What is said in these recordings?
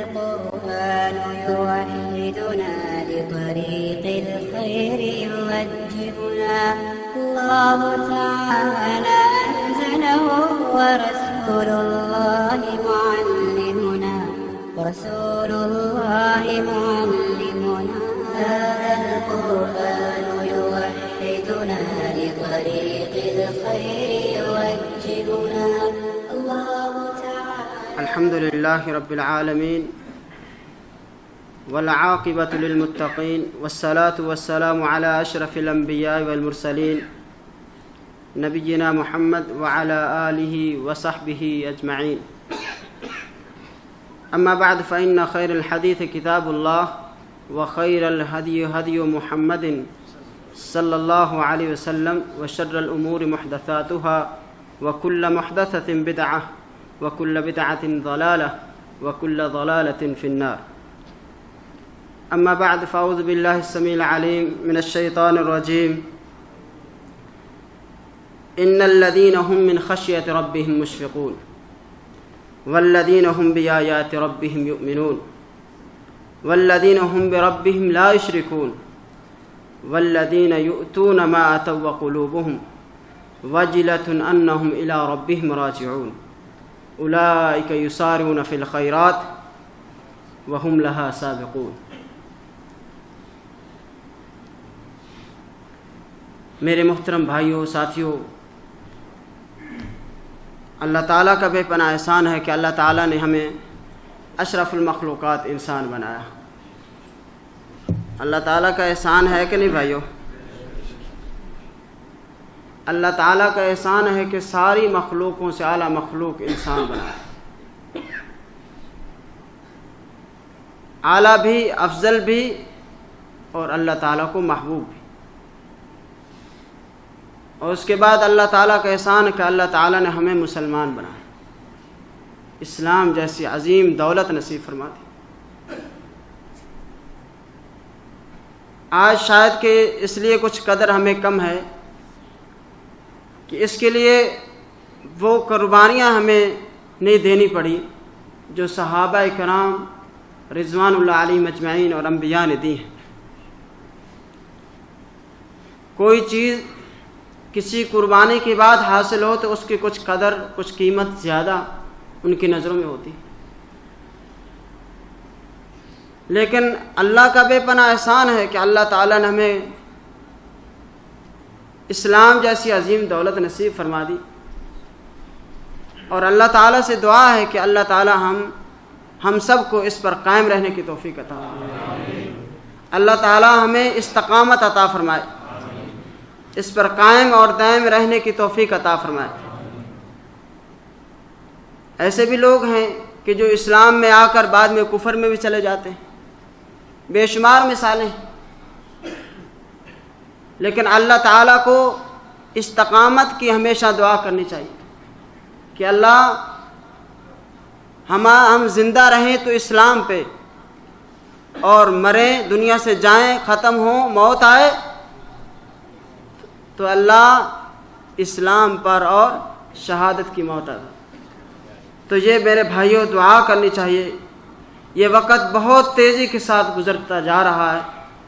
القرآن يوحدنا لطريق الخير يوجهنا الله تعالى أنزله ورسول الله معلمنا هذا القرآن يوحدنا لطريق الخير يوجهنا الله تعالى. الحمد لله رب العالمين والعاقبة للمتقين والصلاة والسلام على أشرف الأنبياء والمرسلين نبينا محمد وعلى آله وصحبه أجمعين. أما بعد فإن خير الحديث كتاب الله وخير الهدي هدي محمد صلى الله عليه وسلم وشر الأمور محدثاتها وكل محدثة بدعة وكل بدعة ضلالة وكل ضلالة في النار. أما بعد فأعوذ بالله السميع العليم من الشيطان الرجيم. إن الذين هم من خشية ربهم مشفقون والذين هم بآيات ربهم يؤمنون والذين هم بربهم لا يشركون والذين يؤتون ما آتوا وقلوبهم وجلة أنهم إلى ربهم راجعون أولئك يسارعون في الخيرات وهم لها سابقون. میرے محترم بھائیوں ساتھیوں، اللہ تعالیٰ کا بے پناہ احسان ہے کہ اللہ تعالیٰ نے ہمیں اشرف المخلوقات انسان بنایا. اللہ تعالیٰ کا احسان ہے کہ نہیں بھائیوں؟ اللہ تعالیٰ کا احسان ہے کہ ساری مخلوقوں سے اعلیٰ مخلوق انسان بنایا، اعلیٰ بھی، افضل بھی، اور اللہ تعالیٰ کو محبوب بھی. اور اس کے بعد اللہ تعالیٰ کا احسان ہے کہ اللہ تعالیٰ نے ہمیں مسلمان بنایا، اسلام جیسی عظیم دولت نصیب فرما دی. آج شاید کہ اس لیے کچھ قدر ہمیں کم ہے کہ اس کے لیے وہ قربانیاں ہمیں نہیں دینی پڑی جو صحابہ کرام رضوان اللہ علیہم اجمعین اور انبیاء نے دی ہیں. کوئی چیز کسی قربانی کے بعد حاصل ہو تو اس کی کچھ قدر، کچھ قیمت زیادہ ان کی نظروں میں ہوتی، لیکن اللہ کا بے پناہ احسان ہے کہ اللہ تعالیٰ نے ہمیں اسلام جیسی عظیم دولت نصیب فرما دی. اور اللہ تعالیٰ سے دعا ہے کہ اللہ تعالیٰ ہم سب کو اس پر قائم رہنے کی توفیق عطا فرمائے. اللہ تعالیٰ ہمیں استقامت عطا فرمائے، اس پر قائم اور دائم رہنے کی توفیق عطا فرمائے. ایسے بھی لوگ ہیں کہ جو اسلام میں آ کر بعد میں کفر میں بھی چلے جاتے ہیں، بے شمار مثالیں. لیکن اللہ تعالیٰ کو استقامت کی ہمیشہ دعا کرنی چاہیے کہ اللہ ہم زندہ رہیں تو اسلام پہ، اور مریں، دنیا سے جائیں، ختم ہوں، موت آئے تو اللہ اسلام پر اور شہادت کی موت آئے. تو یہ میرے بھائیوں دعا کرنی چاہیے. یہ وقت بہت تیزی کے ساتھ گزرتا جا رہا ہے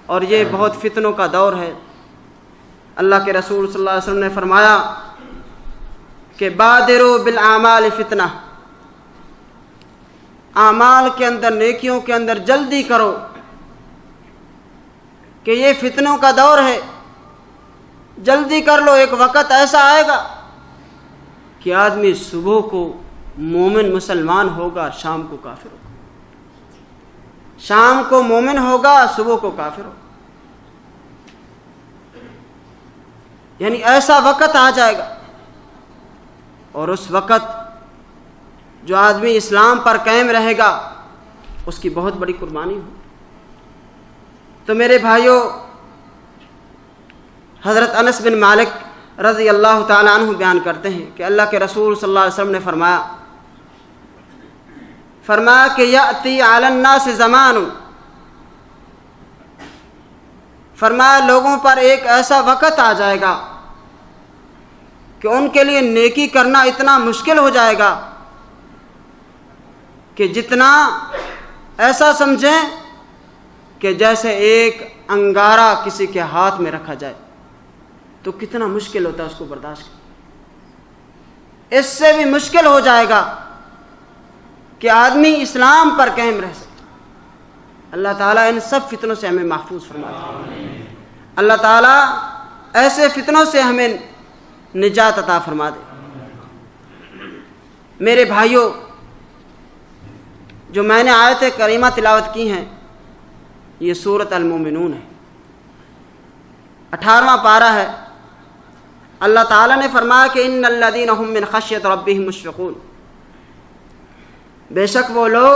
اور یہ بہت فتنوں کا دور ہے. اللہ کے رسول صلی اللہ علیہ وسلم نے فرمایا کہ بادروا بالاعمال فتنہ، اعمال کے اندر، نیکیوں کے اندر جلدی کرو کہ یہ فتنوں کا دور ہے. جلدی کر لو، ایک وقت ایسا آئے گا کہ آدمی صبح کو مومن مسلمان ہوگا، شام کو کافر ہوگا، شام کو مومن ہوگا، صبح کو کافر ہوگا. یعنی ایسا وقت آ جائے گا، اور اس وقت جو آدمی اسلام پر قائم رہے گا اس کی بہت بڑی قربانی ہو. تو میرے بھائیوں، حضرت انس بن مالک رضی اللہ تعالیٰ عنہ بیان کرتے ہیں کہ اللہ کے رسول صلی اللہ علیہ وسلم نے فرمایا کہ یأتی علی الناس زمان، فرمایا لوگوں پر ایک ایسا وقت آ جائے گا کہ ان کے لیے نیکی کرنا اتنا مشکل ہو جائے گا کہ جتنا ایسا سمجھیں کہ جیسے ایک انگارہ کسی کے ہاتھ میں رکھا جائے، تو کتنا مشکل ہوتا ہے اس کو برداشت کرنا۔ اس سے بھی مشکل ہو جائے گا کہ آدمی اسلام پر قائم رہ سکے۔ اللہ تعالیٰ ان سب فتنوں سے ہمیں محفوظ فرما دے۔ اللہ تعالیٰ ایسے فتنوں سے ہمیں نجات عطا فرما دے۔ میرے بھائیوں، جو میں نے آیت کریمہ تلاوت کی ہیں یہ سورۃ المومنون ہے، 18واں پارہ ہے۔ اللہ تعالیٰ نے فرمایا کہ ان الذین هم من خشیۃ ربهم مشفقون، بے شک وہ لوگ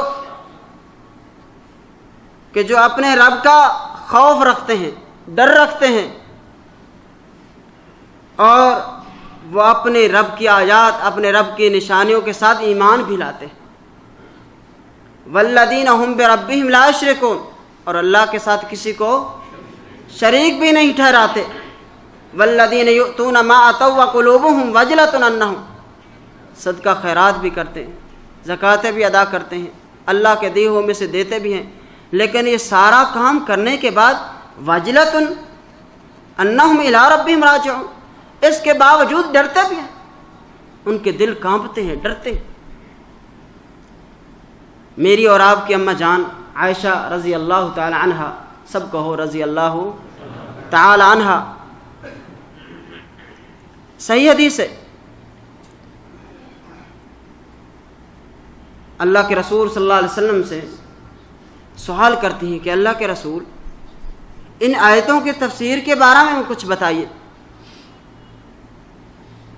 کہ جو اپنے رب کا خوف رکھتے ہیں، ڈر رکھتے ہیں، اور وہ اپنے رب کی آیات، اپنے رب کی نشانیوں کے ساتھ ایمان بھی لاتے ہیں۔ والذین هم بربهم لا یشرکون، اور اللہ کے ساتھ کسی کو شریک بھی نہیں ٹھہراتے۔ والذین یؤتون ما آتوا وقلوبهم وجلة انہم، صدقہ خیرات بھی کرتے ہیں، زکاتیں بھی ادا کرتے ہیں، اللہ کے دیے ہوئے میں سے دیتے بھی ہیں، لیکن یہ سارا کام کرنے کے بعد وجلة انہم الی ربہم راجعون، اس کے باوجود ڈرتے بھی ہیں، ان کے دل کانپتے ہیں، ڈرتے ہیں۔ میری اور آپ کی اماں جان عائشہ رضی اللہ تعالی عنہا، سب کہو رضی اللہ تعالی عنہا، صحیح حدیث ہے، اللہ کے رسول صلی اللہ علیہ وسلم سے سوال کرتی ہیں کہ اللہ کے رسول، ان آیتوں کی تفسیر کے بارے میں کچھ بتائیے۔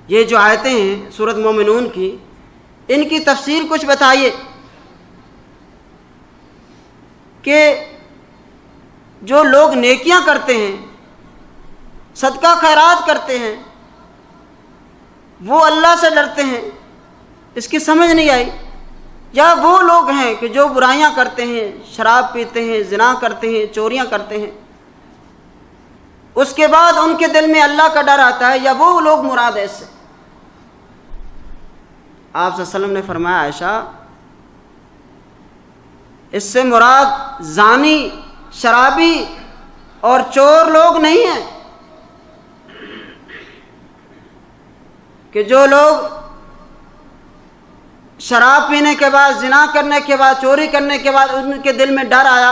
یہ جو آیتیں ہیں سورۃ مومنون کی، ان کی تفسیر کچھ بتائیے کہ جو لوگ نیکیاں کرتے ہیں، صدقہ خیرات کرتے ہیں، وہ اللہ سے ڈرتے ہیں، اس کی سمجھ نہیں آئی، یا وہ لوگ ہیں کہ جو برائیاں کرتے ہیں، شراب پیتے ہیں، زنا کرتے ہیں، چوریاں کرتے ہیں، اس کے بعد ان کے دل میں اللہ کا ڈر آتا ہے، یا وہ لوگ مراد ہے اس سے؟ آپ صلی اللہ علیہ وسلم نے فرمایا عائشہ، اس سے مراد زانی، شرابی اور چور لوگ نہیں ہیں، کہ جو لوگ شراب پینے کے بعد، زنا کرنے کے بعد، چوری کرنے کے بعد ان کے دل میں ڈر آیا،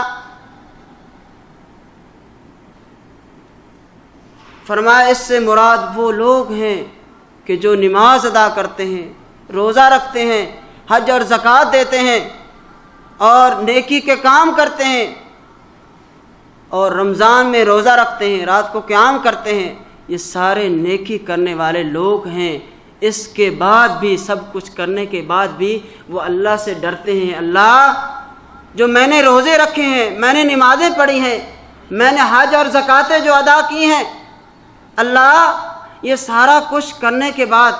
فرمایا اس سے مراد وہ لوگ ہیں کہ جو نماز ادا کرتے ہیں، روزہ رکھتے ہیں، حج اور زکوٰۃ دیتے ہیں، اور نیکی کے کام کرتے ہیں، اور رمضان میں روزہ رکھتے ہیں، رات کو قیام کرتے ہیں، یہ سارے نیکی کرنے والے لوگ ہیں۔ اس کے بعد بھی، سب کچھ کرنے کے بعد بھی وہ اللہ سے ڈرتے ہیں۔ اللہ، جو میں نے روزے رکھے ہیں، میں نے نمازیں پڑھی ہیں، میں نے حج اور زکاتیں جو ادا کی ہیں، اللہ یہ سارا کچھ کرنے کے بعد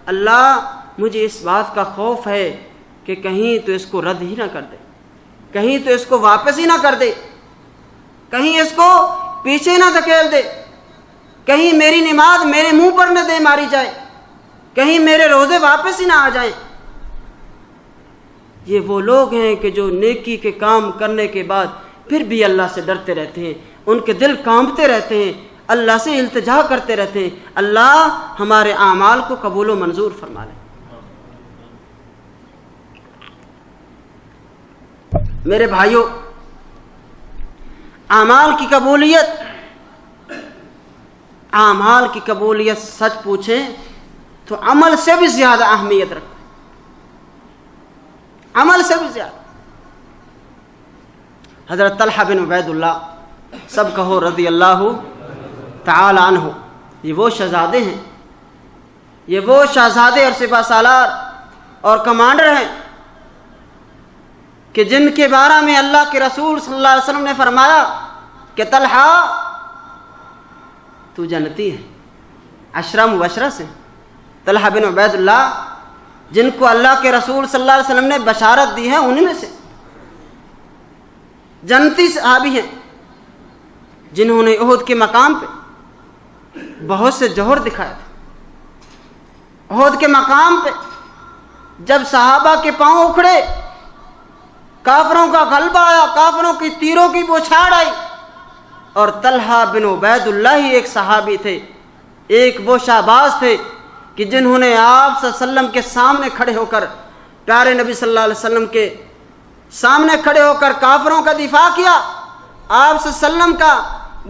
اللہ مجھے اس بات کا خوف ہے کہ کہیں تو اس کو رد ہی نہ کر دے، کہیں تو اس کو واپس ہی نہ کر دے، کہیں اس کو پیچھے نہ دھکیل دے، کہیں میری نماز میرے منہ پر نہ دے ماری جائے، کہیں میرے روزے واپس ہی نہ آ جائیں۔ یہ وہ لوگ ہیں کہ جو نیکی کے کام کرنے کے بعد پھر بھی اللہ سے ڈرتے رہتے ہیں، ان کے دل کانپتے رہتے ہیں، اللہ سے التجا کرتے رہتے ہیں، اللہ ہمارے اعمال کو قبول و منظور فرما لے۔ میرے بھائیوں، اعمال کی قبولیت سچ پوچھیں تو عمل سے بھی زیادہ اہمیت رکھتا ہے، عمل سے بھی زیادہ۔ حضرت طلحہ بن عبید اللہ، سب کہو رضی اللہ تعالی عنہ، یہ وہ شہزادے ہیں، یہ وہ شہزادے اور سپہ سالار اور کمانڈر ہیں کہ جن کے بارے میں اللہ کے رسول صلی اللہ علیہ وسلم نے فرمایا کہ طلحہ تو جنتی ہے، عشرہ مبشرہ سے طلحہ بن عبید اللہ جن کو اللہ کے رسول صلی اللہ علیہ وسلم نے بشارت دی ہے انہی میں سے جنتی صحابی ہیں جنہوں نے احد کے مقام پہ بہت سے جوہر دکھائے تھے۔ احد کے مقام پہ جب صحابہ کے پاؤں اکھڑے، کافروں کا غلبہ آیا، کافروں کی تیروں کی بوچھاڑ آئی، اور طلحہ بن عبید اللہ ہی ایک صحابی تھے، ایک وہ شہباز تھے کہ جنہوں نے آپ صلی اللہ علیہ وسلم کے سامنے کھڑے ہو کر، پیارے نبی صلی اللہ علیہ وسلم کے سامنے کھڑے ہو کر کافروں کا دفاع کیا، آپ صلی اللہ علیہ وسلم کا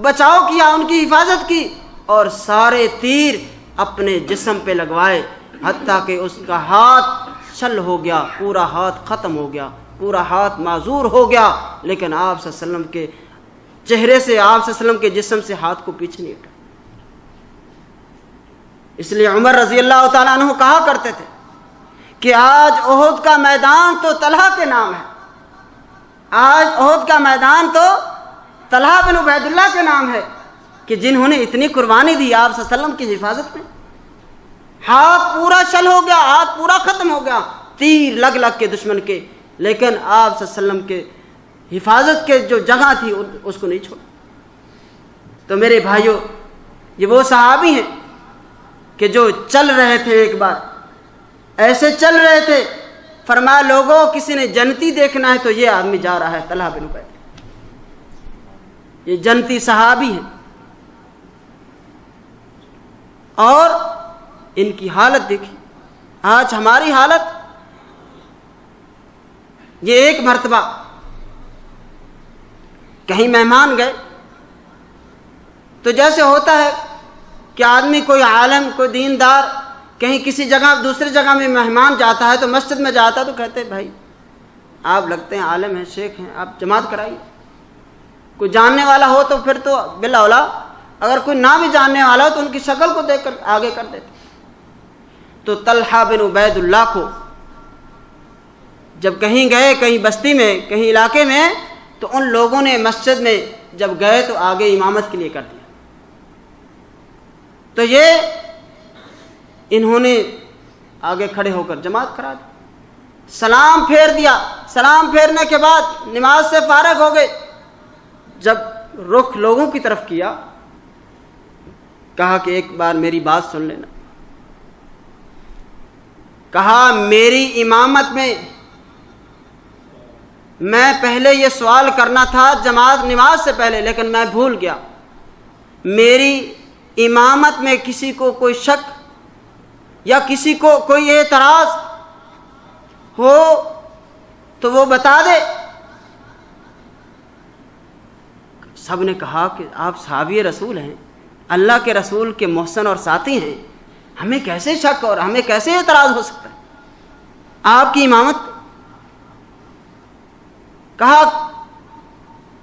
بچاؤ کیا، ان کی حفاظت کی، اور سارے تیر اپنے جسم پہ لگوائے، حتیٰ کہ اس کا ہاتھ شل ہو گیا، پورا ہاتھ ختم ہو گیا، پورا ہاتھ معذور ہو گیا، لیکن آپ صلی اللہ علیہ وسلم کے چہرے سے، آپ صلی اللہ علیہ وسلم کے جسم سے ہاتھ کو پیچھے نہیں ہٹا۔ اس لیے عمر رضی اللہ تعالیٰ عنہ کہا کرتے تھے کہ آج احد کا میدان تو طلحہ کے نام ہے، آج احد کا میدان تو طلحہ بن عبید اللہ کے نام ہے کہ جنہوں نے اتنی قربانی دی آپ صلی اللہ علیہ وسلم کی حفاظت میں۔ ہاتھ پورا شل ہو گیا، ہاتھ پورا ختم ہو گیا، تیر لگ لگ کے دشمن کے، لیکن آپ صلی اللہ علیہ وسلم کے حفاظت کے جو جگہ تھی اس کو نہیں چھوڑا۔ تو میرے بھائیوں، یہ وہ صحابی ہیں کہ جو چل رہے تھے، ایک بار ایسے چل رہے تھے، فرمایا لوگوں کسی نے جنتی دیکھنا ہے تو یہ آدمی جا رہا ہے، طلحہ بن عبید، یہ جنتی صحابی ہیں۔ اور ان کی حالت دیکھی، آج ہماری حالت، یہ ایک مرتبہ کہیں مہمان گئے تو جیسے ہوتا ہے کہ آدمی کوئی عالم، کوئی دیندار کہیں کسی جگہ دوسری جگہ میں مہمان جاتا ہے تو مسجد میں جاتا ہے تو کہتے ہیں بھائی آپ لگتے ہیں عالم ہیں، شیخ ہیں، آپ جماعت کرائیے۔ کوئی جاننے والا ہو تو پھر تو بالاولا، اگر کوئی نہ بھی جاننے والا ہو تو ان کی شکل کو دیکھ کر آگے کر دیتے۔ تو طلحہ بن عبید اللہ کو جب کہیں گئے، کہیں بستی میں، کہیں علاقے میں، تو ان لوگوں نے مسجد میں جب گئے تو آگے امامت کے لیے کر دیا۔ تو یہ انہوں نے آگے کھڑے ہو کر جماعت کرا دی، سلام پھیر دیا، سلام پھیرنے کے بعد نماز سے فارغ ہو گئے۔ جب رخ لوگوں کی طرف کیا، کہا کہ ایک بار میری بات سن لینا، کہا میری امامت میں پہلے یہ سوال کرنا تھا جماعت نماز سے پہلے، لیکن میں بھول گیا۔ میری امامت میں کسی کو کوئی شک یا کسی کو کوئی اعتراض ہو تو وہ بتا دے۔ سب نے کہا کہ آپ صحابی رسول ہیں، اللہ کے رسول کے محسن اور ساتھی ہیں، ہمیں کیسے شک اور ہمیں کیسے اعتراض ہو سکتا ہے آپ کی امامت پہ؟ کہا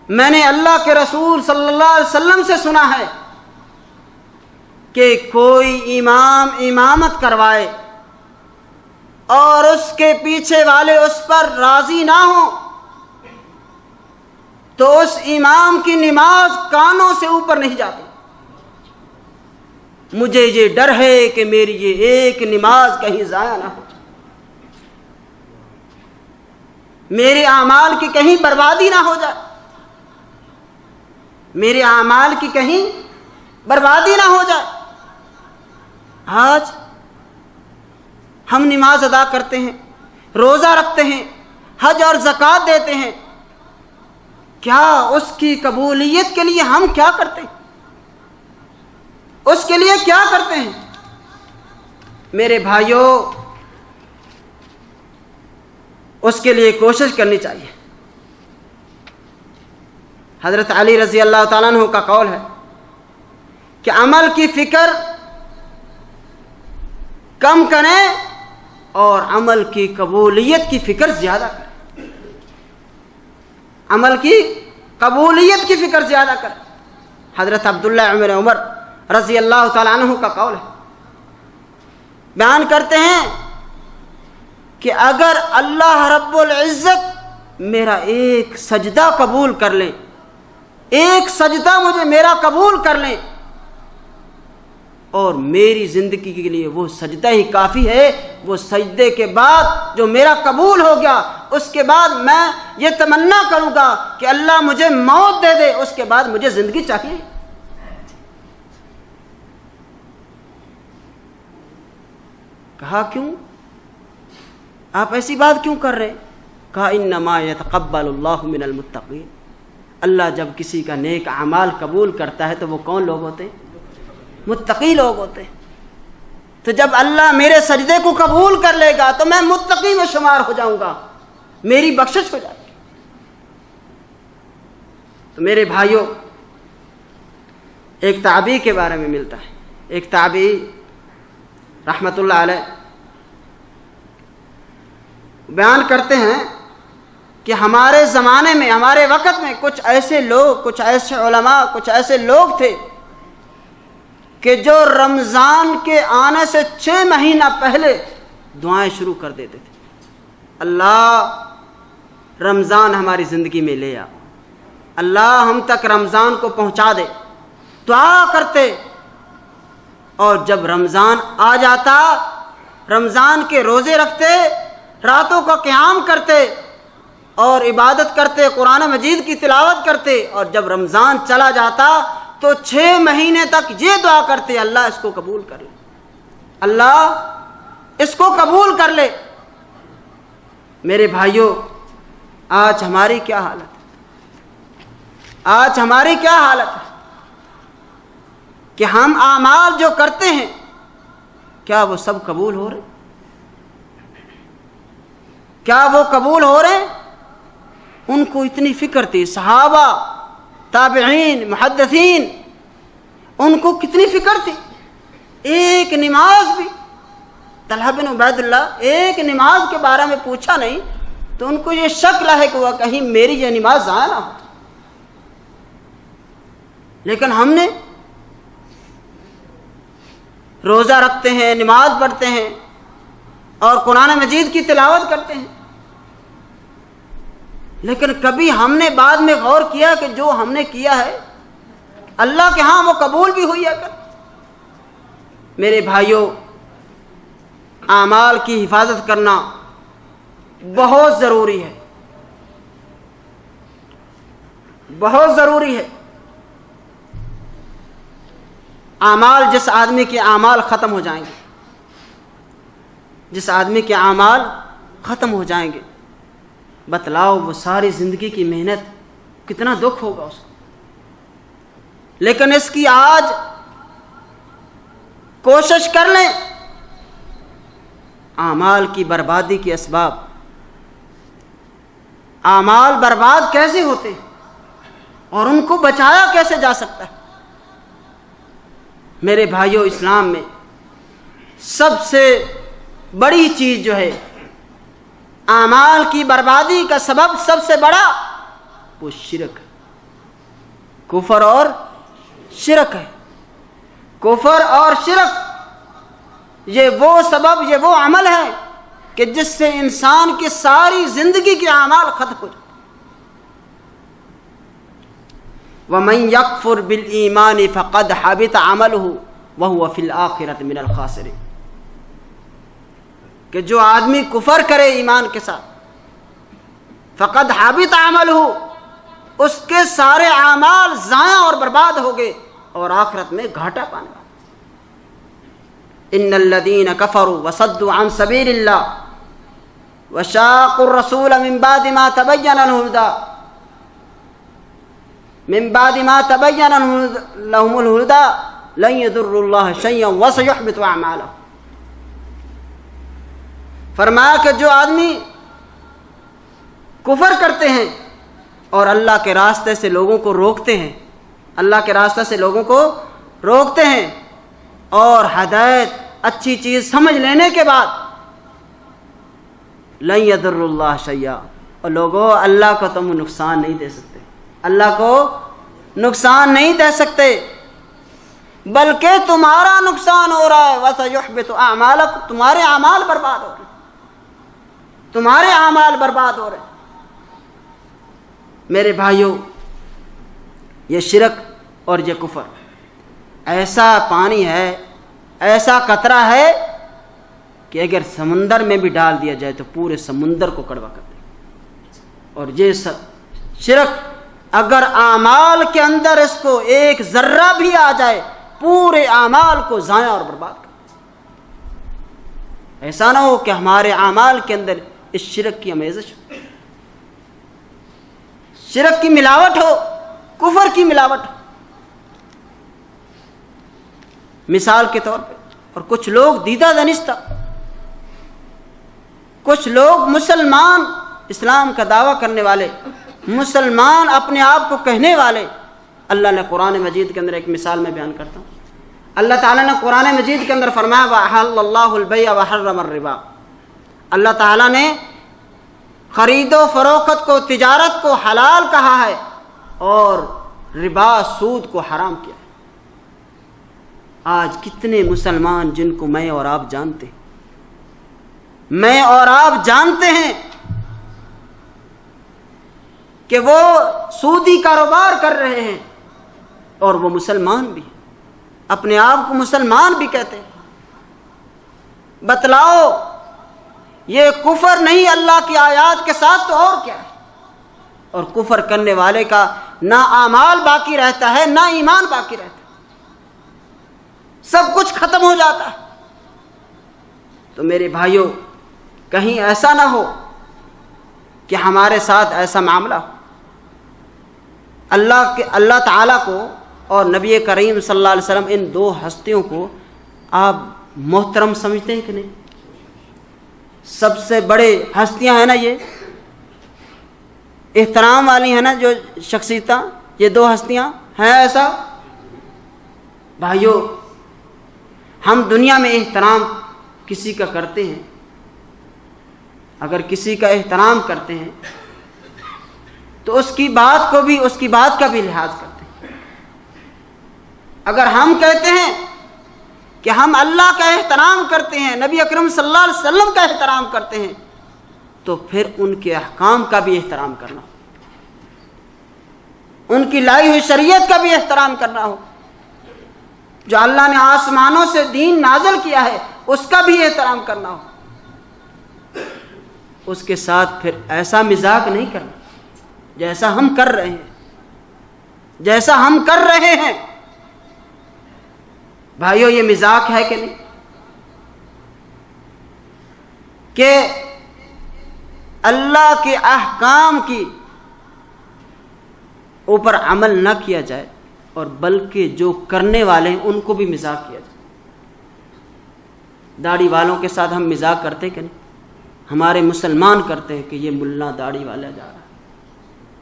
میں نے اللہ کے رسول صلی اللہ علیہ وسلم سے سنا ہے کہ کوئی امام امامت کروائے اور اس کے پیچھے والے اس پر راضی نہ ہوں تو اس امام کی نماز کانوں سے اوپر نہیں جاتی۔ مجھے یہ ڈر ہے کہ میری یہ ایک نماز کہیں ضائع نہ ہو جائے، میرے اعمال کی کہیں بربادی نہ ہو جائے، میرے اعمال کی کہیں بربادی نہ ہو جائے۔ آج ہم نماز ادا کرتے ہیں، روزہ رکھتے ہیں، حج اور زکوٰۃ دیتے ہیں، کیا اس کی قبولیت کے لیے ہم کیا کرتے ہیں؟ اس کے لیے کیا کرتے ہیں؟ میرے بھائیوں، اس کے لیے کوشش کرنی چاہیے۔ حضرت علی رضی اللہ تعالیٰ عنہ کا قول ہے کہ عمل کی فکر کم کریں اور عمل کی قبولیت کی فکر زیادہ کریں، عمل کی قبولیت کی فکر زیادہ کریں۔ حضرت عبداللہ ابن عمر رضی اللہ تعالیٰ عنہ کا قول ہے، بیان کرتے ہیں کہ اگر اللہ رب العزت میرا ایک سجدہ قبول کر لیں، ایک سجدہ مجھے میرا قبول کر لیں، اور میری زندگی کے لیے وہ سجدہ ہی کافی ہے. وہ سجدے کے بعد جو میرا قبول ہو گیا اس کے بعد میں یہ تمنا کروں گا کہ اللہ مجھے موت دے دے, اس کے بعد مجھے زندگی چاہیے. کہا کیوں, آپ ایسی بات کیوں کر رہے؟ کہا انما یتقبل اللہ من المتقین. اللہ جب کسی کا نیک اعمال قبول کرتا ہے تو وہ کون لوگ ہوتے ہیں؟ متقی لوگ ہوتے ہیں. تو جب اللہ میرے سجدے کو قبول کر لے گا تو میں متقی میں شمار ہو جاؤں گا, میری بخشش ہو جائے گی. تو میرے بھائیوں, ایک تابعی کے بارے میں ملتا ہے. ایک تابعی رحمت اللہ علیہ بیان کرتے ہیں کہ ہمارے زمانے میں, ہمارے وقت میں کچھ ایسے لوگ, کچھ ایسے علماء, کچھ ایسے لوگ تھے کہ جو رمضان کے آنے سے 6 مہینہ پہلے دعائیں شروع کر دیتے تھے. اللہ رمضان ہماری زندگی میں لے آ, اللہ ہم تک رمضان کو پہنچا دے, دعا کرتے. اور جب رمضان آ جاتا, رمضان کے روزے رکھتے, راتوں کا قیام کرتے اور عبادت کرتے, قرآن مجید کی تلاوت کرتے. اور جب رمضان چلا جاتا تو 6 مہینے تک یہ دعا کرتے, اللہ اس کو قبول کر لے, اللہ اس کو قبول کر لے. میرے بھائیوں, آج ہماری کیا حالت ہے؟ آج ہماری کیا حالت ہے کہ ہم اعمال جو کرتے ہیں کیا وہ سب قبول ہو رہے؟ کیا وہ قبول ہو رہے؟ ان کو اتنی فکر تھی, صحابہ, تابعین, محدثین, ان کو کتنی فکر تھی. ایک نماز بھی, طلحہ بن عبید اللہ ایک نماز کے بارے میں پوچھا نہیں تو ان کو یہ شک لاحق ہوا کہیں میری یہ نماز ضائع نہ ہو. لیکن ہم نے روزہ رکھتے ہیں, نماز پڑھتے ہیں اور قرآن مجید کی تلاوت کرتے ہیں, لیکن کبھی ہم نے بعد میں غور کیا کہ جو ہم نے کیا ہے اللہ کے ہاں وہ قبول بھی ہوئی ہے کر. میرے بھائیوں, اعمال کی حفاظت کرنا بہت ضروری ہے, بہت ضروری ہے. اعمال, جس آدمی کے اعمال ختم ہو جائیں گے, جس آدمی کے اعمال ختم ہو جائیں گے, بتلاؤ وہ ساری زندگی کی محنت کتنا دکھ ہوگا اس کو. لیکن اس کی آج کوشش کر لیں. اعمال کی بربادی کے اسباب, اعمال برباد کیسے ہوتے اور ان کو بچایا کیسے جا سکتا ہے. میرے بھائیوں, اسلام میں سب سے بڑی چیز جو ہے, اعمال کی بربادی کا سبب سب سے بڑا وہ شرک ہے, کفر اور شرک ہے. کفر اور شرک یہ وہ سبب, یہ وہ عمل ہے کہ جس سے انسان کی ساری زندگی کے اعمال ختم ہو جاتے. وَمَنْ يَكْفُرْ بِالْإِيمَانِ فَقَدْ حَبِطَ عَمَلُهُ وَهُوَ فِي الْآخِرَةِ مِنَ الْخَاسِرِينَ. کہ جو آدمی کفر کرے ایمان کے ساتھ, فقد حبط عملہ, اس کے سارے اعمال ضائع اور برباد ہو گئے اور آخرت میں گھاٹا پانے والا. ان الذين كفروا وصدوا عن سبيل الله وشاقوا الرسول من بعد ما تبين لهم الهدى لن يضروا الله شيئا وسيحبط اعمالهم. فرمایا کہ جو آدمی کفر کرتے ہیں اور اللہ کے راستے سے لوگوں کو روکتے ہیں, اللہ کے راستے سے لوگوں کو روکتے ہیں اور ہدایت اچھی چیز سمجھ لینے کے بعد لن یضر اللہ شیئا, اور لوگوں اللہ کو تم نقصان نہیں دے سکتے, اللہ کو نقصان نہیں دے سکتے بلکہ تمہارا نقصان ہو رہا ہے. وَسَيُحْبِطُ أَعْمَالَكُمْ, تمہارے اعمال برباد ہو رہے ہیں, تمہارے اعمال برباد ہو رہے ہیں. میرے بھائیوں, یہ شرک اور یہ کفر ایسا پانی ہے ایسا قطرہ ہے کہ اگر سمندر میں بھی ڈال دیا جائے تو پورے سمندر کو کڑوا کر دے. اور یہ شرک اگر اعمال کے اندر اس کو ایک ذرہ بھی آ جائے پورے اعمال کو ضائع اور برباد کر دے. ایسا نہ ہو کہ ہمارے اعمال کے اندر اس شرک کی آمیزش ہو، شرک کی ملاوٹ ہو، کفر کی ملاوٹ ہو. مثال کے طور پہ، اور کچھ لوگ دیدہ دانستہ، کچھ لوگ مسلمان، اسلام کا دعویٰ کرنے والے، مسلمان اپنے آپ کو کہنے والے، اللہ نے قرآن مجید کے اندر ایک مثال میں بیان کرتا ہوں. اللہ تعالیٰ نے قرآن مجید کے اندر فرمایا وَأَحَلَّ اللَّهُ الْبَيْعَ وَحَرَّمَ الرِّبَا. اللہ تعالیٰ نے خرید و فروخت کو، تجارت کو حلال کہا ہے اور ربا، سود کو حرام کیا ہے. آج کتنے مسلمان جن کو میں اور آپ جانتے ہیں، میں اور آپ جانتے ہیں کہ وہ سودی کاروبار کر رہے ہیں اور وہ مسلمان بھی ہیں، اپنے آپ کو مسلمان بھی کہتے ہیں. بتلاؤ یہ کفر نہیں اللہ کی آیات کے ساتھ تو اور کیا ہے؟ اور کفر کرنے والے کا نہ اعمال باقی رہتا ہے نہ ایمان باقی رہتا ہے، سب کچھ ختم ہو جاتا ہے. تو میرے بھائیوں، کہیں ایسا نہ ہو کہ ہمارے ساتھ ایسا معاملہ ہو. اللہ تعالیٰ کو اور نبی کریم صلی اللہ علیہ وسلم، ان دو ہستیوں کو آپ محترم سمجھتے ہیں کہ نہیں؟ سب سے بڑے ہستیاں ہیں نا، یہ احترام والی ہیں نا جو شخصیتاں، یہ دو ہستیاں ہیں. ایسا بھائیوں، ہم دنیا میں احترام کسی کا کرتے ہیں، اگر کسی کا احترام کرتے ہیں تو اس کی بات کا بھی لحاظ کرتے ہیں. اگر ہم کہتے ہیں کہ ہم اللہ کا احترام کرتے ہیں، نبی اکرم صلی اللہ علیہ وسلم کا احترام کرتے ہیں، تو پھر ان کے احکام کا بھی احترام کرنا ہو، ان کی لائی ہوئی شریعت کا بھی احترام کرنا ہو. جو اللہ نے آسمانوں سے دین نازل کیا ہے اس کا بھی احترام کرنا ہو. اس کے ساتھ پھر ایسا مزاق نہیں کرنا جیسا ہم کر رہے ہیں. بھائیو، یہ مزاق ہے کہ نہیں؟ کہ اللہ کے احکام کی اوپر عمل نہ کیا جائے اور بلکہ جو کرنے والے ہیں ان کو بھی مزاق کیا جائے. داڑھی والوں کے ساتھ ہم مزاق کرتے کہ نہیں؟ ہمارے مسلمان کرتے ہیں کہ یہ ملا داڑھی والا جا رہا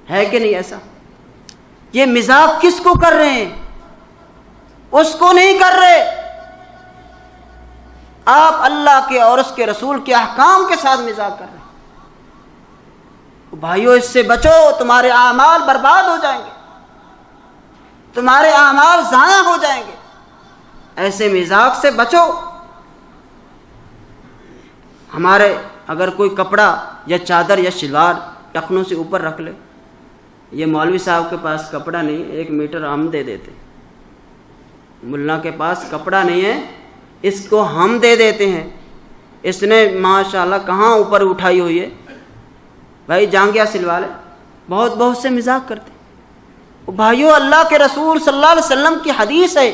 ہے کہ نہیں ایسا؟ یہ مزاق کس کو کر رہے ہیں؟ اس کو نہیں کر رہے. آپ اللہ کے اور اس کے رسول کے احکام کے ساتھ مزاق کر رہے ہیں. بھائیو، اس سے بچو، تمہارے اعمال برباد ہو جائیں گے، تمہارے اعمال ضائع ہو جائیں گے. ایسے مزاق سے بچو. ہمارے اگر کوئی کپڑا یا چادر یا شلوار ٹخنوں سے اوپر رکھ لے، یہ مولوی صاحب کے پاس کپڑا نہیں، 1 میٹر ہم دے دیتے. ملا کے پاس کپڑا نہیں ہے، اس کو ہم دے دیتے ہیں. اس نے ماشاءاللہ کہاں اوپر اٹھائی ہوئی ہے، بھائی جانگیا سلوا لے. بہت سے مزاق کرتے. بھائیو، اللہ کے رسول صلی اللہ علیہ وسلم کی حدیث ہے،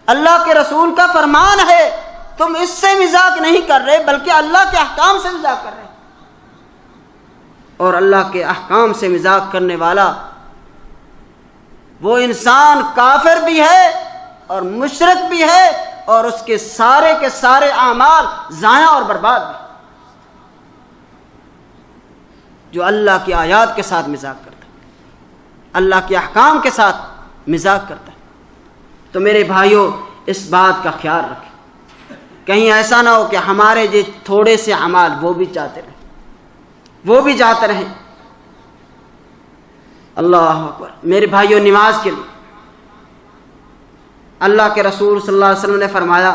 اللہ کے رسول کا فرمان ہے، تم اس سے مزاق نہیں کر رہے بلکہ اللہ کے احکام سے مزاق کر رہے. اور اللہ کے احکام سے مزاق کرنے والا وہ انسان کافر بھی ہے اور مشرک بھی ہے اور اس کے سارے اعمال ضائع اور برباد بھی. جو اللہ کی آیات کے ساتھ مزاق کرتا ہے، اللہ کے احکام کے ساتھ مزاق کرتا ہے. تو میرے بھائیوں، اس بات کا خیال رکھیں، کہیں ایسا نہ ہو کہ ہمارے جو تھوڑے سے اعمال وہ بھی جاتے رہیں. اللہ اکبر. میرے بھائیوں، نماز کے لیے اللہ کے رسول صلی اللہ علیہ وسلم نے فرمایا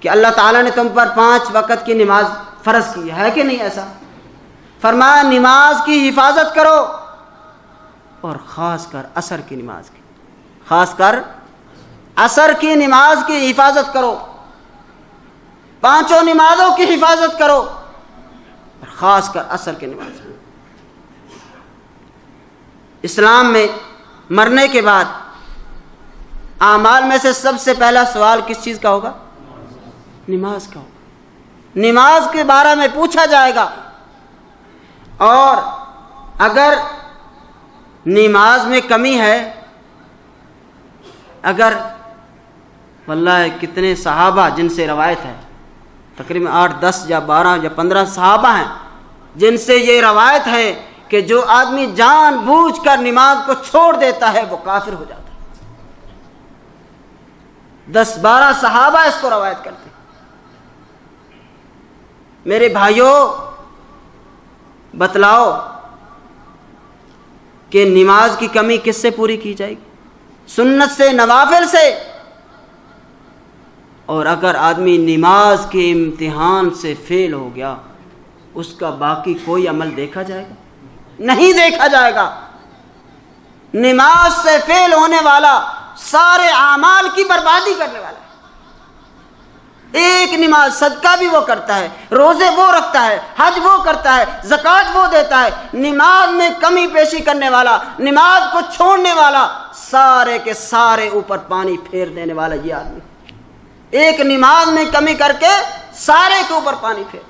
کہ اللہ تعالیٰ نے تم پر 5 وقت کی نماز فرض کی ہے کہ نہیں ایسا؟ فرمایا نماز کی حفاظت کرو، اور خاص کر عصر کی نماز کی، خاص کر عصر کی نماز کی حفاظت کرو، 5 نمازوں کی حفاظت کرو، اور خاص کر عصر کی نماز۔ اسلام میں مرنے کے بعد اعمال میں سے سب سے پہلا سوال کس چیز کا ہوگا؟ نماز کا ہوگا۔ نماز کے بارے میں پوچھا جائے گا، اور اگر نماز میں کمی ہے، اگر واللہ کتنے صحابہ جن سے روایت ہے، تقریباً 8 10 یا 12 یا 15 صحابہ ہیں جن سے یہ روایت ہے کہ جو آدمی جان بوجھ کر نماز کو چھوڑ دیتا ہے وہ کافر ہو جاتا ہے۔ 10 12 صحابہ اس کو روایت کرتے ہیں۔ میرے بھائیوں، بتلاؤ کہ نماز کی کمی کس سے پوری کی جائے گی؟ سنت سے، نوافل سے۔ اور اگر آدمی نماز کے امتحان سے فیل ہو گیا، اس کا باقی کوئی عمل دیکھا جائے گا؟ نہیں دیکھا جائے گا۔ نماز سے فیل ہونے والا سارے اعمال کی بربادی کرنے والا ہے۔ ایک نماز، صدقہ بھی وہ کرتا ہے، روزے وہ رکھتا ہے، حج وہ کرتا ہے، زکوٰۃ وہ دیتا ہے، نماز میں کمی پیشی کرنے والا، نماز کو چھوڑنے والا، سارے کے سارے اوپر پانی پھیر دینے والا یہ آدمی ایک نماز میں کمی کر کے سارے کے اوپر پانی پھیر،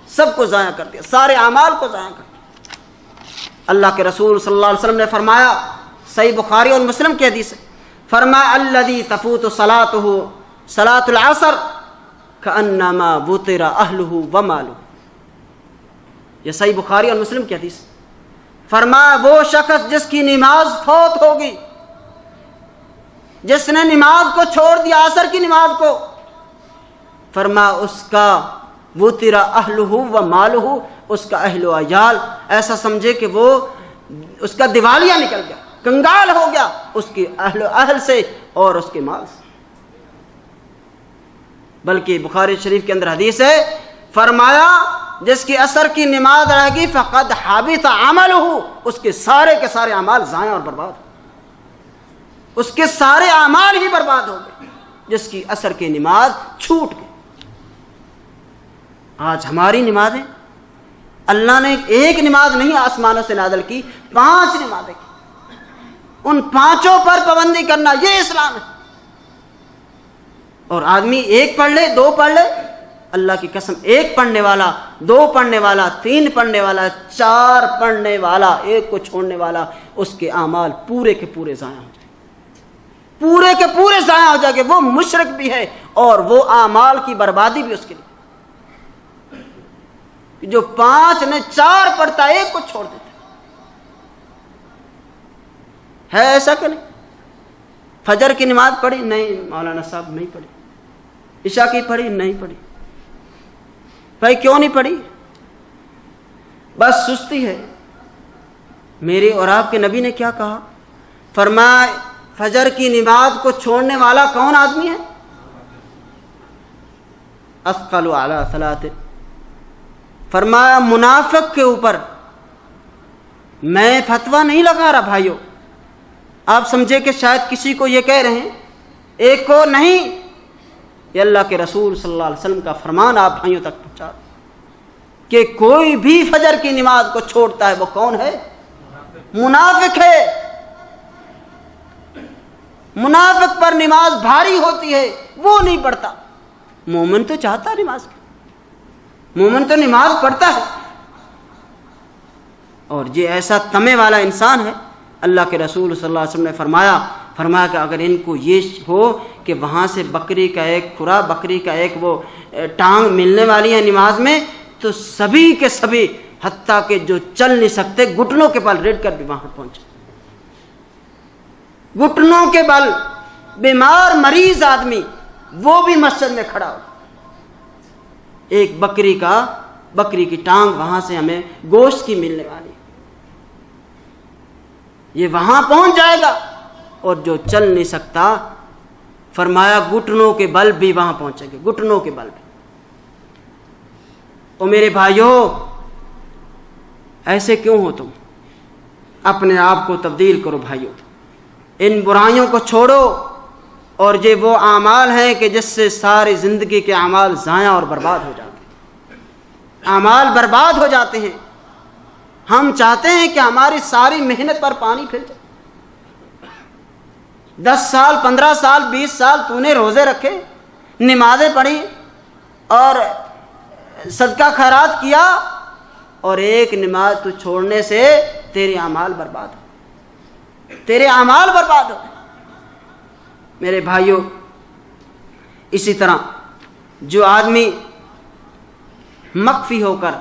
سب کو ضائع کر دیا، سارے اعمال کو ضائع کر دیا۔ اللہ کے رسول صلی اللہ علیہ وسلم نے فرمایا، صحیح بخاری اور مسلم کی حدیث ہے، فرمایا الذی تفوت صلاتہ صلاۃ العصر کأنما وطر اہلہ ومالہ۔ یہ صحیح بخاری اور مسلم کی حدیث۔ فرمایا وہ شخص جس کی نماز فوت ہوگی، جس نے نماز کو چھوڑ دیا، عصر کی نماز کو، فرمایا اس کا وطر اہلہ ومالہ، اس کا اہل و عیال ایسا سمجھے کہ وہ اس کا دیوالیہ نکل گیا، کنگال ہو گیا اس کی اہل سے اور اس کے مال سے۔ بلکہ بخاری شریف کے اندر حدیث ہے، فرمایا جس کی عصر کی نماز رہے گی فقد حبط عملہ، اس کے سارے اعمال ضائع اور برباد، اس کے سارے اعمال ہی برباد ہو گئے جس کی عصر کی نماز چھوٹ گئی۔ آج ہماری نمازیں، اللہ نے ایک نماز نہیں آسمانوں سے نازل کی، 5 نمازیں کی، ان 5 پر پابندی کرنا یہ اسلام ہے۔ اور آدمی 1 پڑھ لے، 2 پڑھ لے، اللہ کی قسم 1 پڑھنے والا، 2 پڑھنے والا، 3 پڑھنے والا، 4 پڑھنے والا، 1 کو چھوڑنے والا، اس کے اعمال پورے کے پورے ضائع ہو جائیں، پورے کے پورے ضائع ہو جائیں گے۔ وہ مشرک بھی ہے اور وہ اعمال کی بربادی بھی اس کے لیے۔ جو 5 نے 4 پڑھتا، 1 کو چھوڑ دیتا ہے ایسا کہ نہیں؟ فجر کی نماز پڑھی؟ نہیں مولانا صاحب نہیں پڑھی۔ عشاء کی پڑھی؟ نہیں پڑھی۔ بھائی کیوں نہیں پڑھی؟ بس سستی ہے۔ میرے اور آپ کے نبی نے کیا کہا؟ فرمایا فجر کی نماز کو چھوڑنے والا کون آدمی ہے؟ اثقل علی ثلاث، فرمایا منافق کے اوپر۔ میں فتویٰ نہیں لگا رہا بھائیوں، آپ سمجھے کہ شاید کسی کو یہ کہہ رہے ہیں، ایک کو نہیں، یہ اللہ کے رسول صلی اللہ علیہ وسلم کا فرمان آپ بھائیوں تک پہنچا کہ کوئی بھی فجر کی نماز کو چھوڑتا ہے وہ کون ہے؟ منافق ہے۔ منافق پر نماز بھاری ہوتی ہے، وہ نہیں پڑھتا۔ مومن تو چاہتا ہے نماز کی، مومن تو نماز پڑھتا ہے، اور یہ ایسا تمے والا انسان ہے۔ اللہ کے رسول صلی اللہ علیہ وسلم نے فرمایا کہ اگر ان کو یہ ہو کہ وہاں سے بکری کا ایک کھرا، بکری کا ایک وہ ٹانگ ملنے والی ہے نماز میں، تو سبھی کے سبھی حتیٰ کہ جو چل نہیں سکتے گھٹنوں کے بل ریڑھ کر بھی وہاں پہنچے، گھٹنوں کے بل، بیمار مریض آدمی وہ بھی مسجد میں کھڑا ہو، ایک بکری کی ٹانگ وہاں سے ہمیں گوشت کی ملنے والی، یہ وہاں پہنچ جائے گا۔ اور جو چل نہیں سکتا، فرمایا گھٹنوں کے بل بھی وہاں پہنچیں گے، گھٹنوں کے بل بھی۔ تو میرے بھائیوں، ایسے کیوں ہو تم؟ اپنے آپ کو تبدیل کرو بھائیوں، ان برائیوں کو چھوڑو، اور یہ وہ اعمال ہیں کہ جس سے ساری زندگی کے اعمال ضائع اور برباد ہو جاتے ہیں، اعمال برباد ہو جاتے ہیں۔ ہم چاہتے ہیں کہ ہماری ساری محنت پر پانی پھر جائے۔ 10 سال 15 سال 20 سال تو نے روزے رکھے، نمازیں پڑھی اور صدقہ خیرات کیا، اور ایک نماز تو چھوڑنے سے تیرے اعمال برباد ہو، تیرے اعمال برباد ہو۔ میرے بھائیوں، اسی طرح جو آدمی مخفی ہو کر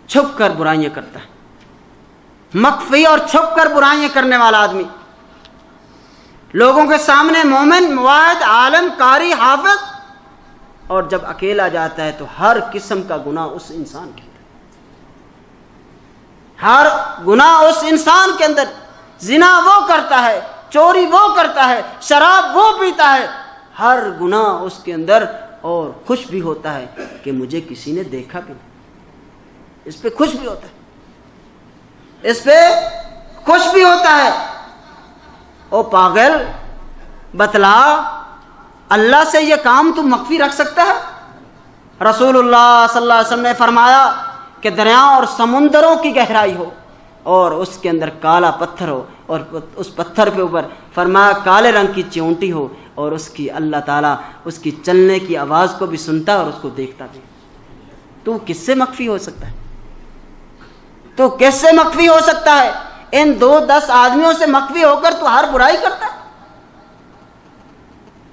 چھپ کر برائیاں کرتا ہے، مخفی اور چھپ کر برائیاں کرنے والا آدمی لوگوں کے سامنے مومن، موحد، عالم، قاری، حافظ، اور جب اکیلا جاتا ہے تو ہر قسم کا گناہ اس انسان کے اندر، ہر گناہ اس انسان کے اندر، زنا وہ کرتا ہے، چوری وہ کرتا ہے، شراب وہ پیتا ہے، ہر گناہ اس کے اندر، اور خوش بھی ہوتا ہے کہ مجھے کسی نے دیکھا بھی نہیں، اس پہ خوش بھی ہوتا ہے، اس پہ خوش بھی ہوتا ہے۔ او پاگل، بتلا، اللہ سے یہ کام تو مخفی رکھ سکتا ہے؟ رسول اللہ صلی اللہ علیہ وسلم نے فرمایا کہ دریا اور سمندروں کی گہرائی ہو اور اس کے اندر کالا پتھر ہو، اور اس پتھر کے اوپر فرمایا کالے رنگ کی چیونٹی ہو، اور اس کی اللہ تعالیٰ اس کی چلنے کی آواز کو بھی سنتا اور اس کو دیکھتا بھی، تو کس سے مخفی ہو سکتا ہے؟ تو کس سے مخفی ہو سکتا ہے؟ ان 2-10 آدمیوں سے مخفی ہو کر تو ہر برائی کرتا ہے،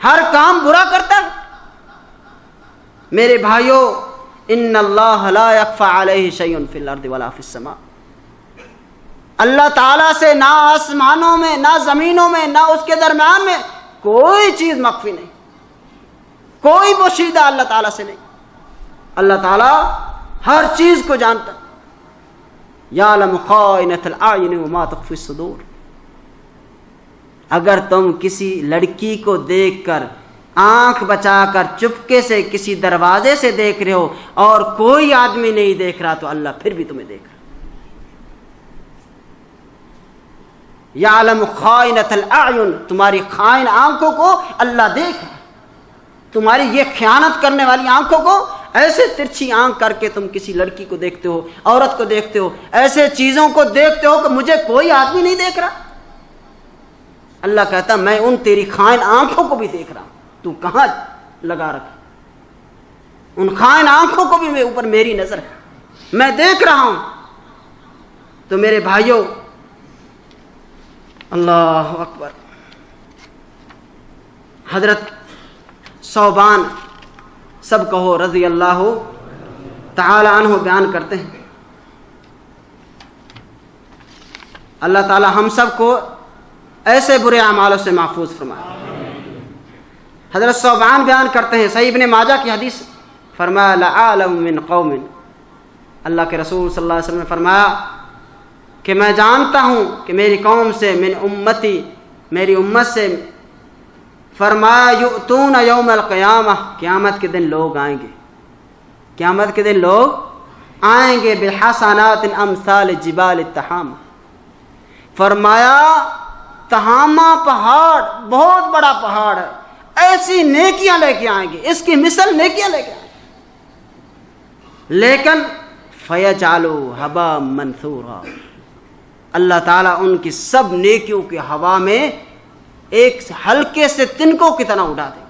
ہر کام برا کرتا ہے۔ میرے بھائیوں، ان اللہ لا یخفی علیہ شیء فی الارض ولا فی السماء، اللہ تعالیٰ سے نہ آسمانوں میں، نہ زمینوں میں، نہ اس کے درمیان میں کوئی چیز مخفی نہیں، کوئی پوشیدہ اللہ تعالیٰ سے نہیں۔ اللہ تعالیٰ ہر چیز کو جانتا، یعلم خائنۃ الاعین وما تخفی الصدور۔ اگر تم کسی لڑکی کو دیکھ کر آنکھ بچا کر چپکے سے کسی دروازے سے دیکھ رہے ہو اور کوئی آدمی نہیں دیکھ رہا، تو اللہ پھر بھی تمہیں دیکھ رہا۔ یعلم خائنۃ الاعین، تمہاری خائن آنکھوں کو اللہ دیکھ رہا، تمہاری یہ خیانت کرنے والی آنکھوں کو، ایسے ترچھی آنکھ کر کے تم کسی لڑکی کو دیکھتے ہو، عورت کو دیکھتے ہو، ایسے چیزوں کو دیکھتے ہو کہ مجھے کوئی آدمی نہیں دیکھ رہا۔ اللہ کہتا میں ان تیری خائن آنکھوں کو بھی دیکھ رہا ہوں، تو کہاں لگا رکھا؟ ان خائن آنکھوں کو بھی اوپر میری نظر ہے، میں دیکھ رہا ہوں۔ تو میرے بھائیوں، اللہ اکبر، حضرت ثوبان سب کہو رضی اللہ تعالی عنہ بیان کرتے ہیں، اللہ تعالی ہم سب کو ایسے برے اعمالوں سے محفوظ فرمائے۔ حضرت ثوبان بیان کرتے ہیں، صحیح ابن ماجہ کی حدیث، فرمایا لعالم من قوم، اللہ کے رسول صلی اللہ علیہ وسلم نے فرمایا کہ میں جانتا ہوں کہ میری قوم سے، من امتی، میری امت سے، فرمایا یؤتون یوم القیامہ، قیامت کے دن لوگ آئیں گے، قیامت کے دن لوگ آئیں گے، بحسنات امثال جبال التحامہ، فرمایا تہامہ پہاڑ بہت بڑا پہاڑ ہے، ایسی نیکیاں لے کے آئیں گے، اس کی مثل نیکیاں لے کے آئیں گے، لیکن فیجعلوا ہباء منثورا، اللہ تعالیٰ ان کی سب نیکیوں کی ہوا میں ایک ہلکے سے تنکوں کی طرح اڑا دے گا،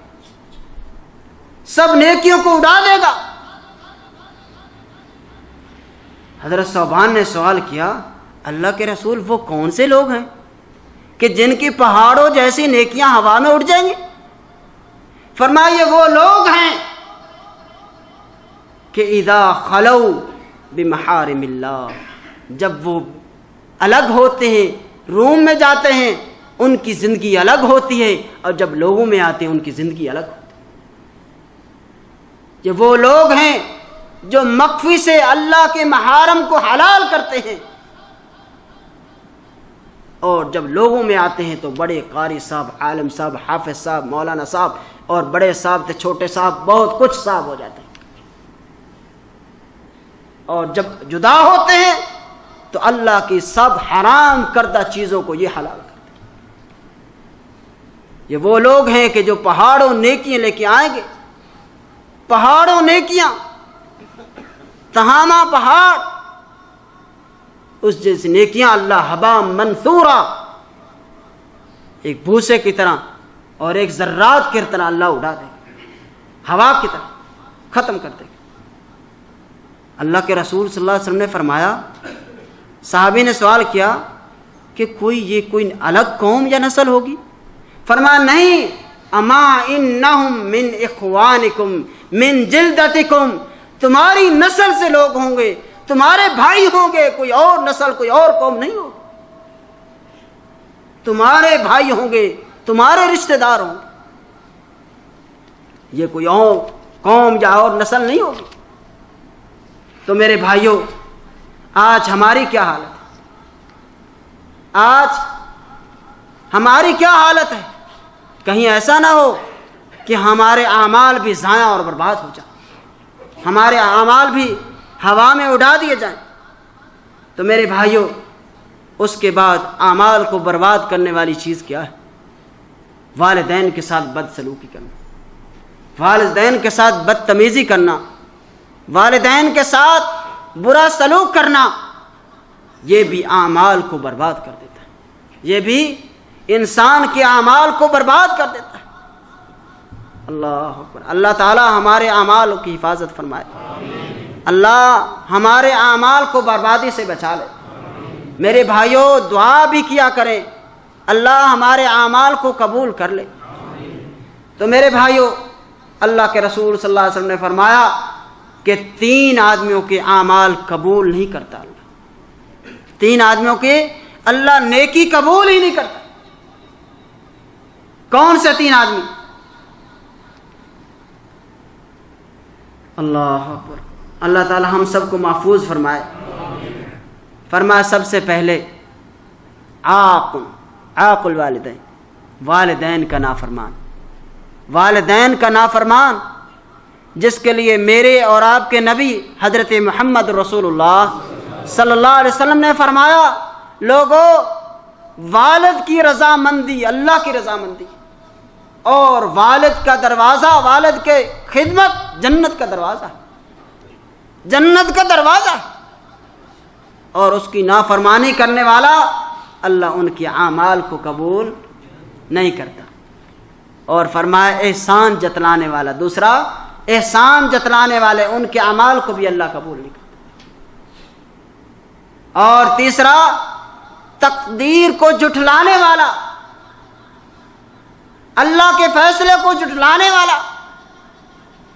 سب نیکیوں کو اڑا دے گا۔ حضرت ثوبان نے سوال کیا، اللہ کے رسول وہ کون سے لوگ ہیں کہ جن کی پہاڑوں جیسی نیکیاں ہوا میں اڑ جائیں گی؟ فرمایا یہ وہ لوگ ہیں کہ اذا خلو بمحارم اللہ، جب وہ الگ ہوتے ہیں، روم میں جاتے ہیں، ان کی زندگی الگ ہوتی ہے، اور جب لوگوں میں آتے ہیں ان کی زندگی الگ ہوتی ہے۔ یہ وہ لوگ ہیں جو مخفی سے اللہ کے محارم کو حلال کرتے ہیں، اور جب لوگوں میں آتے ہیں تو بڑے قاری صاحب، عالم صاحب، حافظ صاحب، مولانا صاحب، اور بڑے صاحب تھے، چھوٹے صاحب، بہت کچھ صاحب ہو جاتے ہیں، اور جب جدا ہوتے ہیں تو اللہ کی سب حرام کردہ چیزوں کو یہ حلال کرتے ہیں۔ یہ وہ لوگ ہیں کہ جو پہاڑوں نیکیاں لے کے آئیں گے، پہاڑوں نیکیاں، تہامہ پہاڑ، اس جیسی نیکیاں اللہ حبا منثورا، ایک بھوسے کی طرح اور ایک ذرات کی طرح اللہ اڑا دے گا، ہوا کی طرح ختم کر دے گا۔ اللہ کے رسول صلی اللہ علیہ وسلم نے فرمایا، صحابی نے سوال کیا کہ یہ کوئی الگ قوم یا نسل ہوگی؟ فرمایا نہیں، اما انہم من اخوانکم من جلدتکم، تمہاری نسل سے لوگ ہوں گے، تمہارے بھائی ہوں گے، کوئی اور نسل کوئی اور قوم نہیں ہوگی، تمہارے بھائی ہوں گے، تمہارے رشتہ دار ہوں گے، یہ کوئی اور قوم یا اور نسل نہیں ہوگی۔ تو میرے بھائیوں، آج ہماری کیا حالت ہے؟ آج ہماری کیا حالت ہے؟ کہیں ایسا نہ ہو کہ ہمارے اعمال بھی ضائع اور برباد ہو جائیں، ہمارے اعمال بھی ہوا میں اڑا دیے جائیں۔ تو میرے بھائیوں، اس کے بعد اعمال کو برباد کرنے والی چیز کیا ہے؟ والدین کے ساتھ بدسلوکی کرنا، والدین کے ساتھ بدتمیزی کرنا، والدین کے ساتھ برا سلوک کرنا، یہ بھی اعمال کو برباد کر دیتا ہے، یہ بھی انسان کے اعمال کو برباد کر دیتا ہے۔ اللہ اکبر۔ اللہ تعالی ہمارے اعمال کی حفاظت فرمائے، اللہ ہمارے اعمال کو بربادی سے بچا لے۔ میرے بھائیوں، دعا بھی کیا کریں، اللہ ہمارے اعمال کو قبول کر لے۔ تو میرے بھائیوں، اللہ کے رسول صلی اللہ علیہ وسلم نے فرمایا کہ 3 آدمیوں کے اعمال قبول نہیں کرتا اللہ، 3 آدمیوں کے اللہ نیکی قبول ہی نہیں کرتا۔ کون سے 3 آدمی؟ اللہ اکبر۔ اللہ تعالی ہم سب کو محفوظ فرمائے۔ فرمایا سب سے پہلے عاق الوالدین، والدین کا نافرمان، والدین کا نافرمان، جس کے لیے میرے اور آپ کے نبی حضرت محمد رسول اللہ صلی اللہ علیہ وسلم نے فرمایا، لوگو والد کی رضامندی اللہ کی رضامندی، اور والد کا دروازہ، والد کے خدمت جنت کا دروازہ، جنت کا دروازہ، اور اس کی نافرمانی کرنے والا اللہ ان کے اعمال کو قبول نہیں کرتا۔ اور فرمایا احسان جتلانے والا، دوسرا احسان جتلانے والے ان کے اعمال کو بھی اللہ قبول نہیں کرتا۔ اور تیسرا تقدیر کو جھٹلانے والا، اللہ کے فیصلے کو جھٹلانے والا۔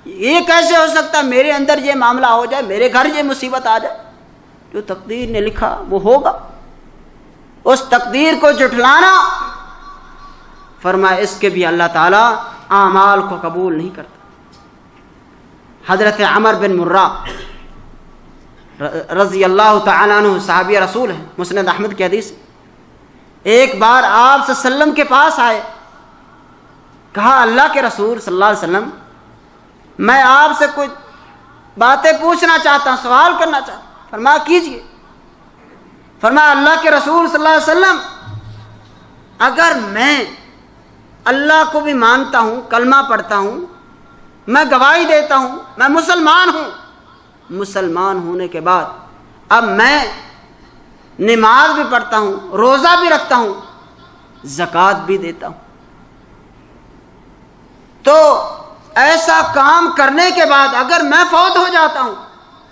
یہ کیسے ہو سکتا ہے میرے اندر یہ معاملہ ہو جائے، میرے گھر یہ مصیبت آ جائے؟ جو تقدیر نے لکھا وہ ہوگا، اس تقدیر کو جھٹلانا، فرمایا اس کے بھی اللہ تعالیٰ اعمال کو قبول نہیں کرتا۔ حضرت عمر بن مرہ رضی اللہ تعالیٰ عنہ صحابی رسول ہیں، مسند احمد کی حدیث، ایک بار آپ صلی اللہ علیہ وسلم کے پاس آئے، کہا اللہ کے رسول صلی اللہ علیہ وسلم، میں آپ سے کچھ باتیں پوچھنا چاہتا ہوں، سوال کرنا چاہتا ہوں۔ فرمایا کیجئے۔ فرمایا اللہ کے رسول صلی اللہ علیہ وسلم، اگر میں اللہ کو بھی مانتا ہوں، کلمہ پڑھتا ہوں، میں گواہی دیتا ہوں، میں مسلمان ہوں، مسلمان ہونے کے بعد اب میں نماز بھی پڑھتا ہوں، روزہ بھی رکھتا ہوں، زکوٰۃ بھی دیتا ہوں، تو ایسا کام کرنے کے بعد اگر میں فوت ہو جاتا ہوں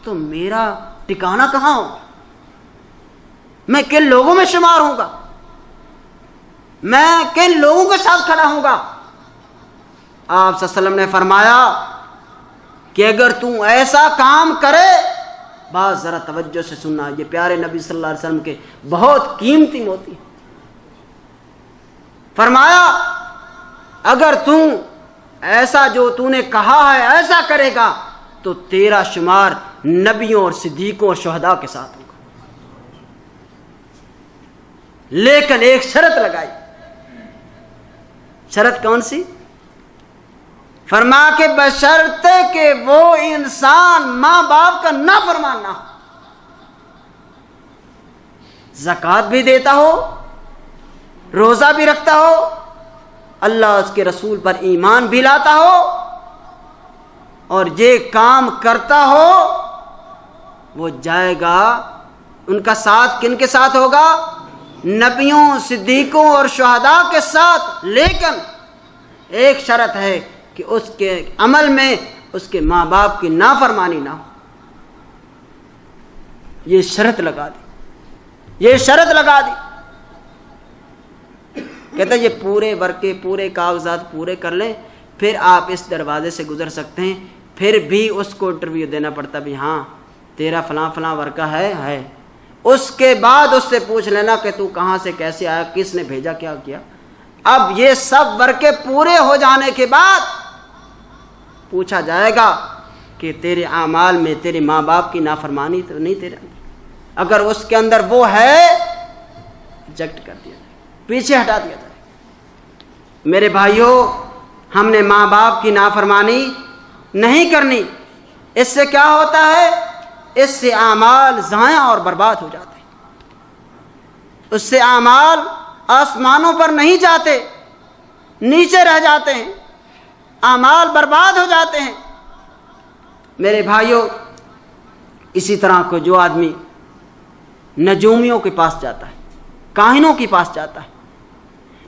تو میرا ٹھکانہ کہاں ہو؟ میں کن لوگوں میں شمار ہوں گا؟ میں کن لوگوں کے ساتھ کھڑا ہوں گا؟ آپ صلی اللہ علیہ وسلم نے فرمایا کہ اگر تم ایسا کام کرے، بات ذرا توجہ سے سننا، یہ پیارے نبی صلی اللہ علیہ وسلم کے بہت قیمتی موتی ہیں۔ فرمایا اگر تم ایسا جو تو نے کہا ہے ایسا کرے گا تو تیرا شمار نبیوں اور صدیقوں اور شہداء کے ساتھ ہوگا، لیکن ایک شرط لگائی۔ شرط کون سی؟ فرما کہ بشرطے کہ وہ انسان ماں باپ کا نافرمان نہ ہو، زکوٰۃ بھی دیتا ہو، روزہ بھی رکھتا ہو، اللہ اس کے رسول پر ایمان بھی لاتا ہو اور یہ کام کرتا ہو، وہ جائے گا۔ ان کا ساتھ کن کے ساتھ ہوگا؟ نبیوں، صدیقوں اور شہداء کے ساتھ، لیکن ایک شرط ہے کہ اس کے عمل میں اس کے ماں باپ کی نافرمانی نہ ہو۔ یہ شرط لگا دی، یہ شرط لگا دی۔ کہتا ہے یہ پورے ورقے، پورے کاغذات پورے کر لیں، پھر آپ اس دروازے سے گزر سکتے ہیں۔ پھر بھی اس کو انٹرویو دینا پڑتا بھی ہاں تیرا فلاں فلاں ورقہ ہے۔ اس کے بعد اس سے پوچھ لینا کہ تو کہاں سے کیسے آیا، کس نے بھیجا، کیا کیا۔ اب یہ سب ورقے پورے ہو جانے کے بعد پوچھا جائے گا کہ تیرے اعمال میں تیرے ماں باپ کی نافرمانی تو نہیں تیرے اندر؟ اگر اس کے اندر وہ ہے ریجیکٹ کر دیا جائے، پیچھے ہٹا دیا جائے۔ میرے بھائیوں، ہم نے ماں باپ کی نافرمانی نہیں کرنی۔ اس سے کیا ہوتا ہے؟ اس سے اعمال ضائع اور برباد ہو جاتے ہیں۔ اس سے اعمال آسمانوں پر نہیں جاتے، نیچے رہ جاتے ہیں، اعمال برباد ہو جاتے ہیں۔ میرے بھائیوں، اسی طرح کو جو آدمی نجومیوں کے پاس جاتا ہے، کاہنوں کے پاس جاتا ہے،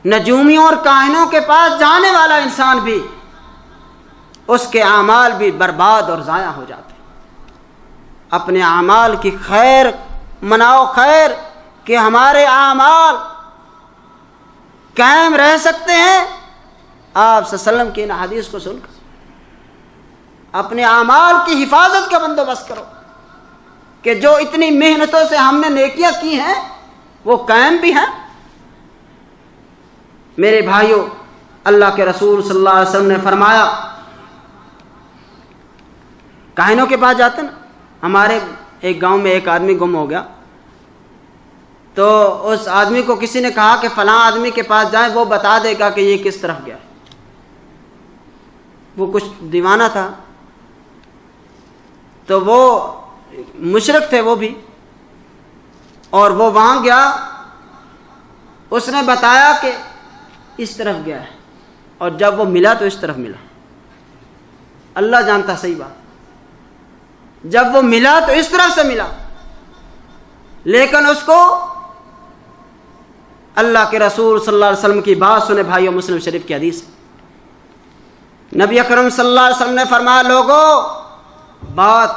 نجومیوں اور کاہنوں کے پاس جانے والا انسان بھی، اس کے اعمال بھی برباد اور ضائع ہو جاتے ہیں۔ اپنے اعمال کی خیر مناؤ، خیر کہ ہمارے اعمال قائم رہ سکتے ہیں۔ آپ صلی اللہ علیہ وسلم کی ان حدیث کو سن کر اپنے اعمال کی حفاظت کا بندوبست کرو کہ جو اتنی محنتوں سے ہم نے نیکیاں کی ہیں وہ قائم بھی ہیں۔ میرے بھائیوں، اللہ کے رسول صلی اللہ علیہ وسلم نے فرمایا، کاہنوں کے پاس جاتے نا، ہمارے ایک گاؤں میں ایک آدمی گم ہو گیا، تو اس آدمی کو کسی نے کہا کہ فلاں آدمی کے پاس جائیں، وہ بتا دے گا کہ یہ کس طرف گیا ہے۔ وہ کچھ دیوانہ تھا، تو وہ مشرک تھے وہ بھی، اور وہ وہاں گیا، اس نے بتایا کہ اس طرف گیا ہے، اور جب وہ ملا تو اس طرف ملا۔ اللہ جانتا صحیح بات، جب وہ ملا تو اس طرف سے ملا، لیکن اس کو اللہ کے رسول صلی اللہ علیہ وسلم کی بات سنے۔ بھائیو، مسلم شریف کی حدیث، نبی اکرم صلی اللہ علیہ وسلم نے فرمایا، لوگوں، بات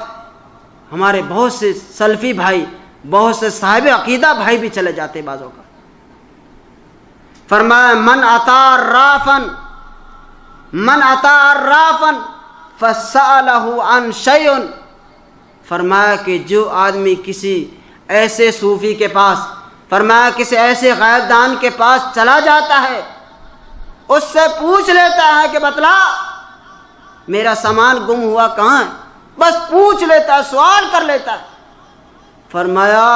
ہمارے بہت سے سلفی بھائی، بہت سے صاحب عقیدہ بھائی بھی چلے جاتے بعضوں کا۔ فرمایا، من اتا عرافا فسألہ عن شیء، فرمایا کہ جو آدمی کسی ایسے صوفی کے پاس، فرمایا کسی ایسے غیب دان کے پاس چلا جاتا ہے، اس سے پوچھ لیتا ہے کہ بتلا میرا سامان گم ہوا کہاں ہے، بس پوچھ لیتا ہے، سوال کر لیتا ہے، فرمایا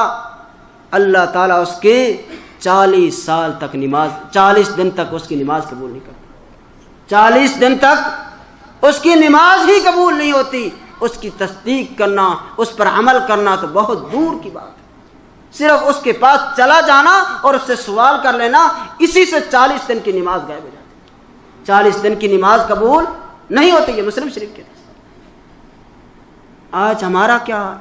اللہ تعالیٰ اس کی 40 سال تک نماز، 40 دن تک اس کی نماز قبول نہیں کرتا۔ 40 دن تک اس کی نماز ہی قبول نہیں ہوتی۔ اس کی تصدیق کرنا، اس پر عمل کرنا تو بہت دور کی بات ہے۔ صرف اس کے پاس چلا جانا اور اس سے سوال کر لینا، اسی سے 40 دن کی نماز غائب ہو جاتی ہے۔ 40 دن کی نماز قبول نہیں ہوتی۔ یہ مسلم شریف کے آج ہمارا کیا حال؟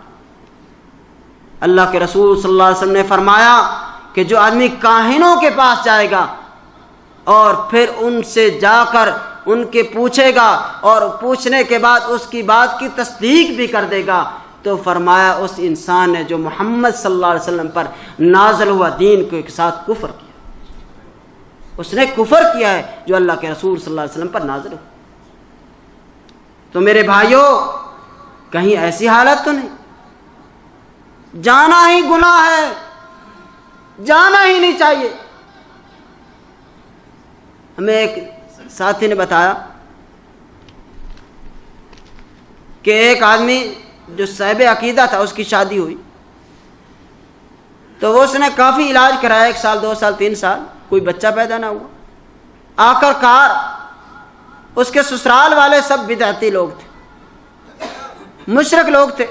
اللہ کے رسول صلی اللہ علیہ وسلم نے فرمایا کہ جو آدمی کاہنوں کے پاس جائے گا اور پھر ان سے جا کر ان کے پوچھے گا اور پوچھنے کے بعد اس کی بات کی تصدیق بھی کر دے گا، تو فرمایا اس انسان نے جو محمد صلی اللہ علیہ وسلم پر نازل ہوا دین کے ساتھ کفر کیا، اس نے کفر کیا ہے جو اللہ کے رسول صلی اللہ علیہ وسلم پر نازل ہوا۔ تو میرے بھائیوں، کہیں ایسی حالت تو نہیں؟ جانا ہی گناہ ہے، جانا ہی نہیں چاہیے۔ ہمیں ایک ساتھی نے بتایا کہ ایک آدمی جو صاحب عقیدہ تھا، اس کی شادی ہوئی، تو وہ اس نے کافی علاج کرایا، 1 سال 2 سال 3 سال، کوئی بچہ پیدا نہ ہوا۔ آخر کار اس کے سسرال والے سب بدعتی لوگ تھے، مشرک لوگ تھے۔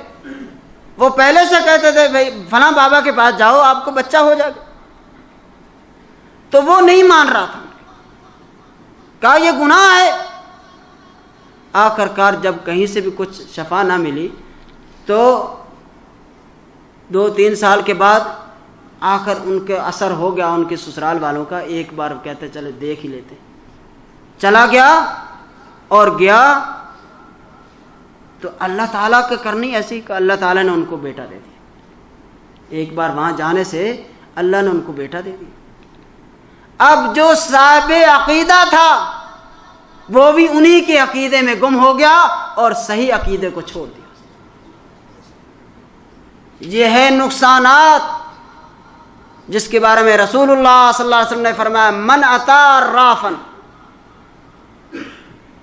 وہ پہلے سے کہتے تھے بھائی فلاں بابا کے پاس جاؤ، آپ کو بچہ ہو جائے گا، تو وہ نہیں مان رہا تھا۔ کہا یہ گناہ ہے۔ آخر کار جب کہیں سے بھی کچھ شفا نہ ملی تو 2-3 سال کے بعد آخر ان کے اثر ہو گیا ان کے سسرال والوں کا۔ ایک بار کہتے چلے دیکھ ہی لیتے، چلا گیا اور گیا تو اللہ تعالیٰ کا کرنی ایسی کہ اللہ تعالیٰ نے ان کو بیٹا دے دیا۔ ایک بار وہاں جانے سے اللہ نے ان کو بیٹا دے دیا۔ اب جو صاحب عقیدہ تھا وہ بھی انہی کے عقیدے میں گم ہو گیا اور صحیح عقیدے کو چھوڑ دیا۔ یہ ہے نقصانات جس کے بارے میں رسول اللہ صلی اللہ علیہ وسلم نے فرمایا من اتا رافن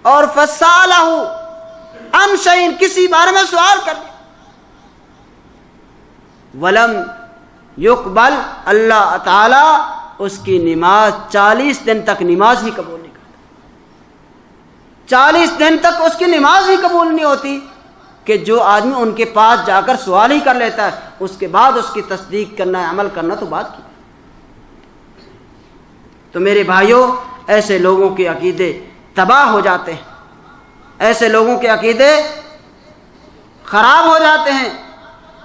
اور فسالہ عن شیء، کسی بارے میں سوال کر دیا، ولم یقبل، اللہ تعالی اس کی نماز 40 دن تک نماز ہی قبول نہیں کرتا۔ 40 دن تک اس کی نماز ہی قبول نہیں ہوتی کہ جو آدمی ان کے پاس جا کر سوال ہی کر لیتا ہے، اس کے بعد اس کی تصدیق کرنا ہے، عمل کرنا تو بات کی۔ تو میرے بھائیوں، ایسے لوگوں کے عقیدے تباہ ہو جاتے ہیں، ایسے لوگوں کے عقیدے خراب ہو جاتے ہیں۔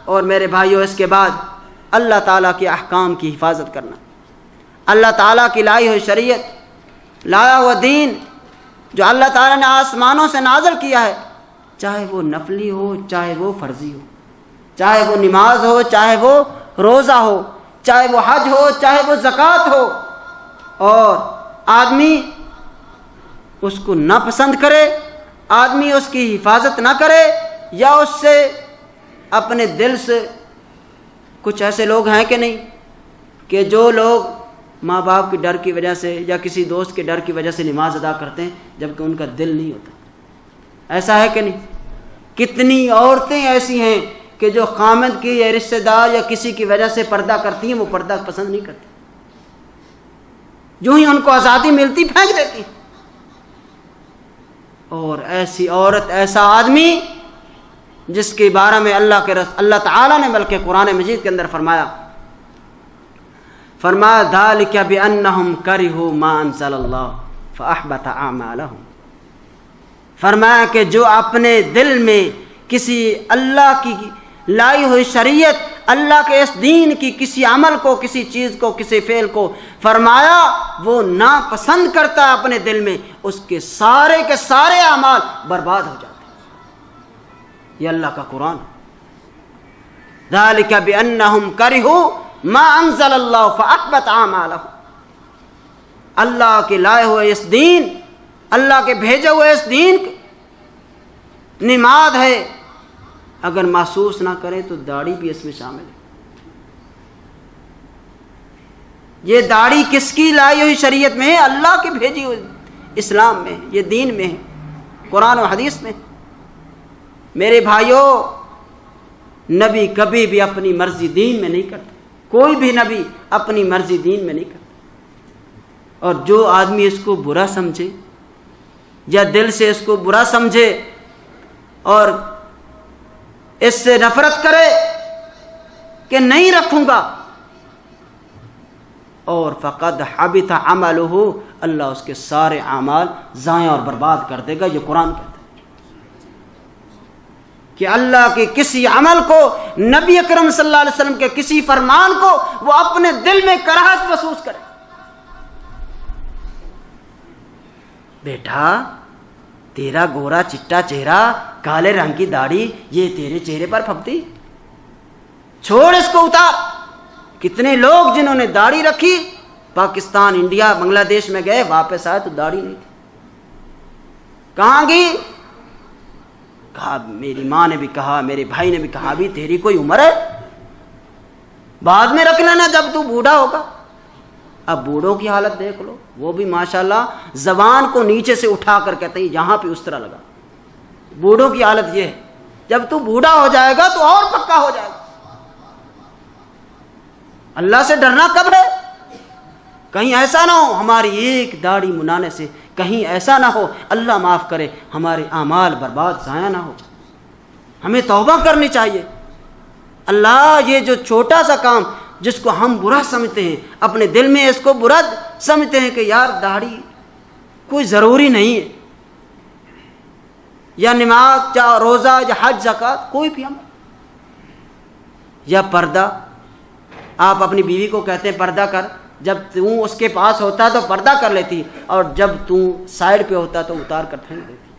اور میرے بھائیوں، اس کے بعد اللہ تعالیٰ کے احکام کی حفاظت کرنا، اللہ تعالیٰ کی لائی ہوئی شریعت، لایا ہوا دین جو اللہ تعالیٰ نے آسمانوں سے نازل کیا ہے، چاہے وہ نفلی ہو چاہے وہ فرضی ہو، چاہے وہ نماز ہو چاہے وہ روزہ ہو، چاہے وہ حج ہو چاہے وہ زکوٰۃ ہو، اور آدمی اس کو نہ پسند کرے، آدمی اس کی حفاظت نہ کرے، یا اس سے اپنے دل سے، کچھ ایسے لوگ ہیں کہ نہیں کہ جو لوگ ماں باپ کے ڈر کی وجہ سے یا کسی دوست کے ڈر کی وجہ سے نماز ادا کرتے ہیں جبکہ ان کا دل نہیں ہوتا، ایسا ہے کہ نہیں؟ کتنی عورتیں ایسی ہیں کہ جو خامد کی یا رشتہ دار یا کسی کی وجہ سے پردہ کرتی ہیں، وہ پردہ پسند نہیں کرتی، جو ہی ان کو آزادی ملتی پھینک دیتی۔ اور ایسی عورت، ایسا آدمی جس کے بارے میں اللہ تعالیٰ نے بلکہ قرآن مجید کے اندر فرمایا ذَلِكَ بِأَنَّهُمْ كَرِهُوا مَا أَنزَلَ اللَّهُ فَأَحْبَطَ أَعْمَالَهُمْ، فرمایا کہ جو اپنے دل میں کسی اللہ کی لائی ہوئی شریعت، اللہ کے اس دین کی کسی عمل کو، کسی چیز کو، کسی فعل کو فرمایا وہ ناپسند کرتا ہے اپنے دل میں، اس کے سارے اعمال برباد ہو جاتے ہیں۔ یہ اللہ کا قرآن، ذَلِكَ بِأَنَّهُمْ كَرِهُوا مَا أَنزَلَ اللَّهُ فَأَحْبَطَ أَعْمَالَهُمْ، اللہ کے لائے ہوئے اس دین، اللہ کے بھیجے ہوئے اس دین نماد ہے، اگر محسوس نہ کریں تو داڑھی بھی اس میں شامل ہے۔ یہ داڑھی کس کی لائی ہوئی شریعت میں ہے؟ اللہ کی بھیجی ہوئی اسلام میں، یہ دین میں ہے، قرآن و حدیث میں۔ میرے بھائیوں، نبی کبھی بھی اپنی مرضی دین میں نہیں کرتا، کوئی بھی نبی اپنی مرضی دین میں نہیں کرتا۔ اور جو آدمی اس کو برا سمجھے یا دل سے اس کو برا سمجھے اور اس سے نفرت کرے کہ نہیں رکھوں گا، اور فقد حبط عملہ، اللہ اس کے سارے اعمال ضائع اور برباد کر دے گا۔ یہ قرآن کہتا ہے کہ اللہ کے کسی عمل کو، نبی اکرم صلی اللہ علیہ وسلم کے کسی فرمان کو وہ اپنے دل میں کراہت محسوس کرے۔ بیٹا، تیرا گورا چٹا چہرہ، کالے رنگ کی داڑھی، یہ تیرے چہرے پر پھپتی، چھوڑ اس کو، اتار۔ کتنے لوگ جنہوں نے داڑھی رکھی، پاکستان، انڈیا، بنگلہ دیش میں گئے، واپس آئے تو داڑھی نہیں تھی، کہاں گئی؟ کہا میری ماں نے بھی کہا، میرے بھائی نے بھی کہا، بھی تیری کوئی عمر ہے، بعد میں رکھ لینا جب تو بوڑھا ہوگا۔ اب بوڑھوں کی حالت دیکھ لو، وہ بھی ماشاءاللہ زبان کو نیچے سے اٹھا کر کہتے ہیں یہاں پہ اس طرح لگا۔ بوڑھوں کی حالت یہ ہے، جب تو بوڑھا ہو جائے گا تو اور پکا ہو جائے گا۔ اللہ سے ڈرنا کب ہے؟ کہیں ایسا نہ ہو ہماری ایک داڑھی منانے سے، کہیں ایسا نہ ہو اللہ معاف کرے ہمارے اعمال برباد ضائع نہ ہو۔ ہمیں توبہ کرنی چاہیے۔ اللہ، یہ جو چھوٹا سا کام جس کو ہم برا سمجھتے ہیں، اپنے دل میں اس کو برا سمجھتے ہیں کہ یار داڑھی کوئی ضروری نہیں ہے، یا نماز یا روزہ یا حج زکوٰۃ، کوئی بھی عمل، یا پردہ، آپ اپنی بیوی کو کہتے ہیں پردہ کر، جب تو اس کے پاس ہوتا تو پردہ کر لیتی، اور جب تو سائڈ پہ ہوتا تو اتار کر پھینک دیتی۔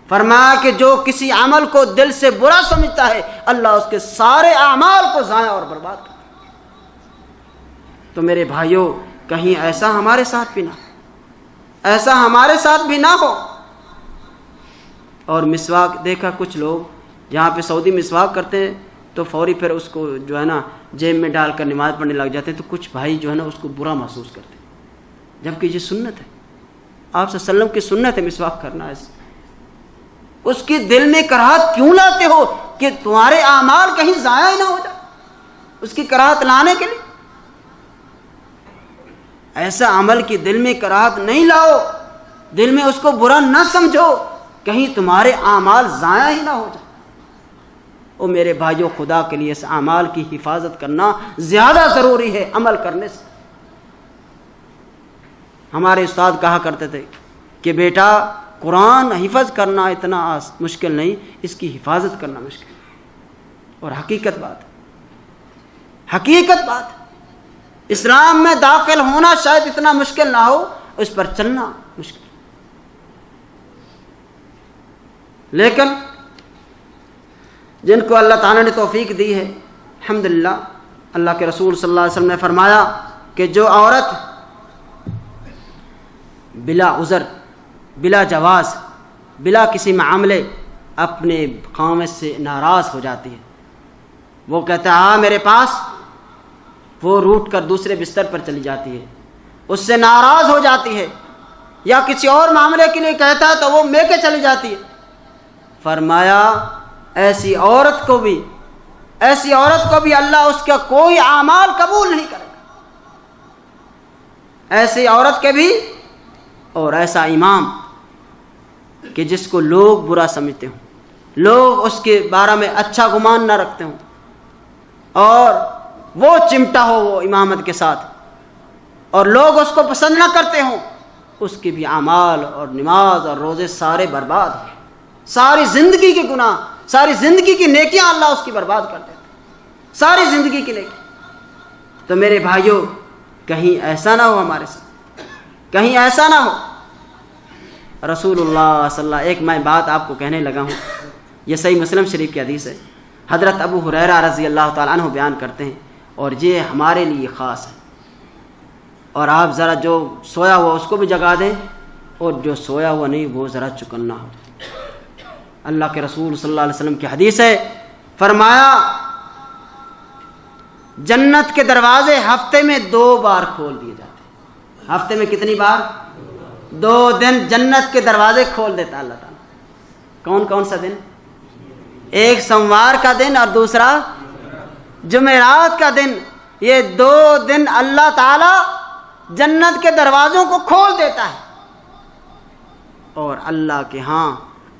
فرمایا کہ جو کسی عمل کو دل سے برا سمجھتا ہے اللہ اس کے سارے اعمال کو ضائع اور برباد کرتا ہے۔ تو میرے بھائیوں، کہیں ایسا ہمارے ساتھ بھی نہ ہو، ایسا ہمارے ساتھ بھی نہ ہو۔ اور مسواک دیکھا کچھ لوگ جہاں پہ سعودی مسواک کرتے ہیں تو فوری پھر اس کو جو ہے نا جیب میں ڈال کر نماز پڑھنے لگ جاتے ہیں، تو کچھ بھائی جو ہے نا اس کو برا محسوس کرتے ہیں، جبکہ یہ سنت ہے، آپ صلی اللہ علیہ وسلم کی سنت ہے مسواک کرنا۔ ایسے اس کی دل میں کراہت کیوں لاتے ہو کہ تمہارے اعمال کہیں ضائع نہ ہو جائے؟ اس کی کراہت لانے کے لیے ایسا عمل کی دل میں کراہت نہیں لاؤ، دل میں اس کو برا نہ سمجھو، کہیں تمہارے اعمال ضائع ہی نہ ہو جائے۔ او میرے بھائیوں، خدا کے لیے اس اعمال کی حفاظت کرنا زیادہ ضروری ہے عمل کرنے سے۔ ہمارے استاد کہا کرتے تھے کہ بیٹا قرآن حفظ کرنا اتنا مشکل نہیں، اس کی حفاظت کرنا مشکل ہے۔ اور حقیقت بات ہے، حقیقت بات ہے، اسلام میں داخل ہونا شاید اتنا مشکل نہ ہو، اس پر چلنا مشکل۔ لیکن جن کو اللہ تعالیٰ نے توفیق دی ہے، الحمدللہ، اللہ کے رسول صلی اللہ علیہ وسلم نے فرمایا کہ جو عورت بلا عذر، بلا جواز، بلا کسی معاملے اپنے خامد سے ناراض ہو جاتی ہے، وہ کہتا ہے میرے پاس، وہ روٹ کر دوسرے بستر پر چلی جاتی ہے، اس سے ناراض ہو جاتی ہے، یا کسی اور معاملے کے لیے کہتا ہے تو وہ میکے چلی جاتی ہے۔ فرمایا ایسی عورت کو بھی اللہ اس کا کوئی اعمال قبول نہیں کرے گا، ایسی عورت کے بھی، اور ایسا امام کہ جس کو لوگ برا سمجھتے ہوں، لوگ اس کے بارے میں اچھا گمان نہ رکھتے ہوں، اور وہ چمٹا ہو وہ امامت کے ساتھ، اور لوگ اس کو پسند نہ کرتے ہوں، اس کے بھی اعمال اور نماز اور روزے سارے برباد ہیں، ساری زندگی کے گناہ، ساری زندگی کی نیکیاں اللہ اس کی برباد کر دیتے ہیں، ساری زندگی کی نیکی۔ تو میرے بھائیوں، کہیں ایسا نہ ہو ہمارے ساتھ، کہیں ایسا نہ ہو۔ رسول اللہ صلی اللہ علیہ وسلم، ایک میں بات آپ کو کہنے لگا ہوں، یہ صحیح مسلم شریف کی حدیث ہے، حضرت ابو ہریرہ رضی اللہ تعالیٰ عنہ بیان کرتے ہیں، اور یہ ہمارے لیے خاص ہے، اور آپ ذرا جو سویا ہوا اس کو بھی جگا دیں، اور جو سویا ہوا نہیں وہ ذرا چکنا ہو۔ اللہ کے رسول صلی اللہ علیہ وسلم کی حدیث ہے، فرمایا جنت کے دروازے ہفتے میں 2 بار کھول دیے جاتے ہیں۔ ہفتے میں کتنی بار؟ 2 دن جنت کے دروازے کھول دیتا اللہ تعالیٰ۔ کون کون سا دن؟ ایک سوموار کا دن اور دوسرا جمعرات کا دن۔ یہ 2 دن اللہ تعالیٰ جنت کے دروازوں کو کھول دیتا ہے، اور اللہ کے ہاں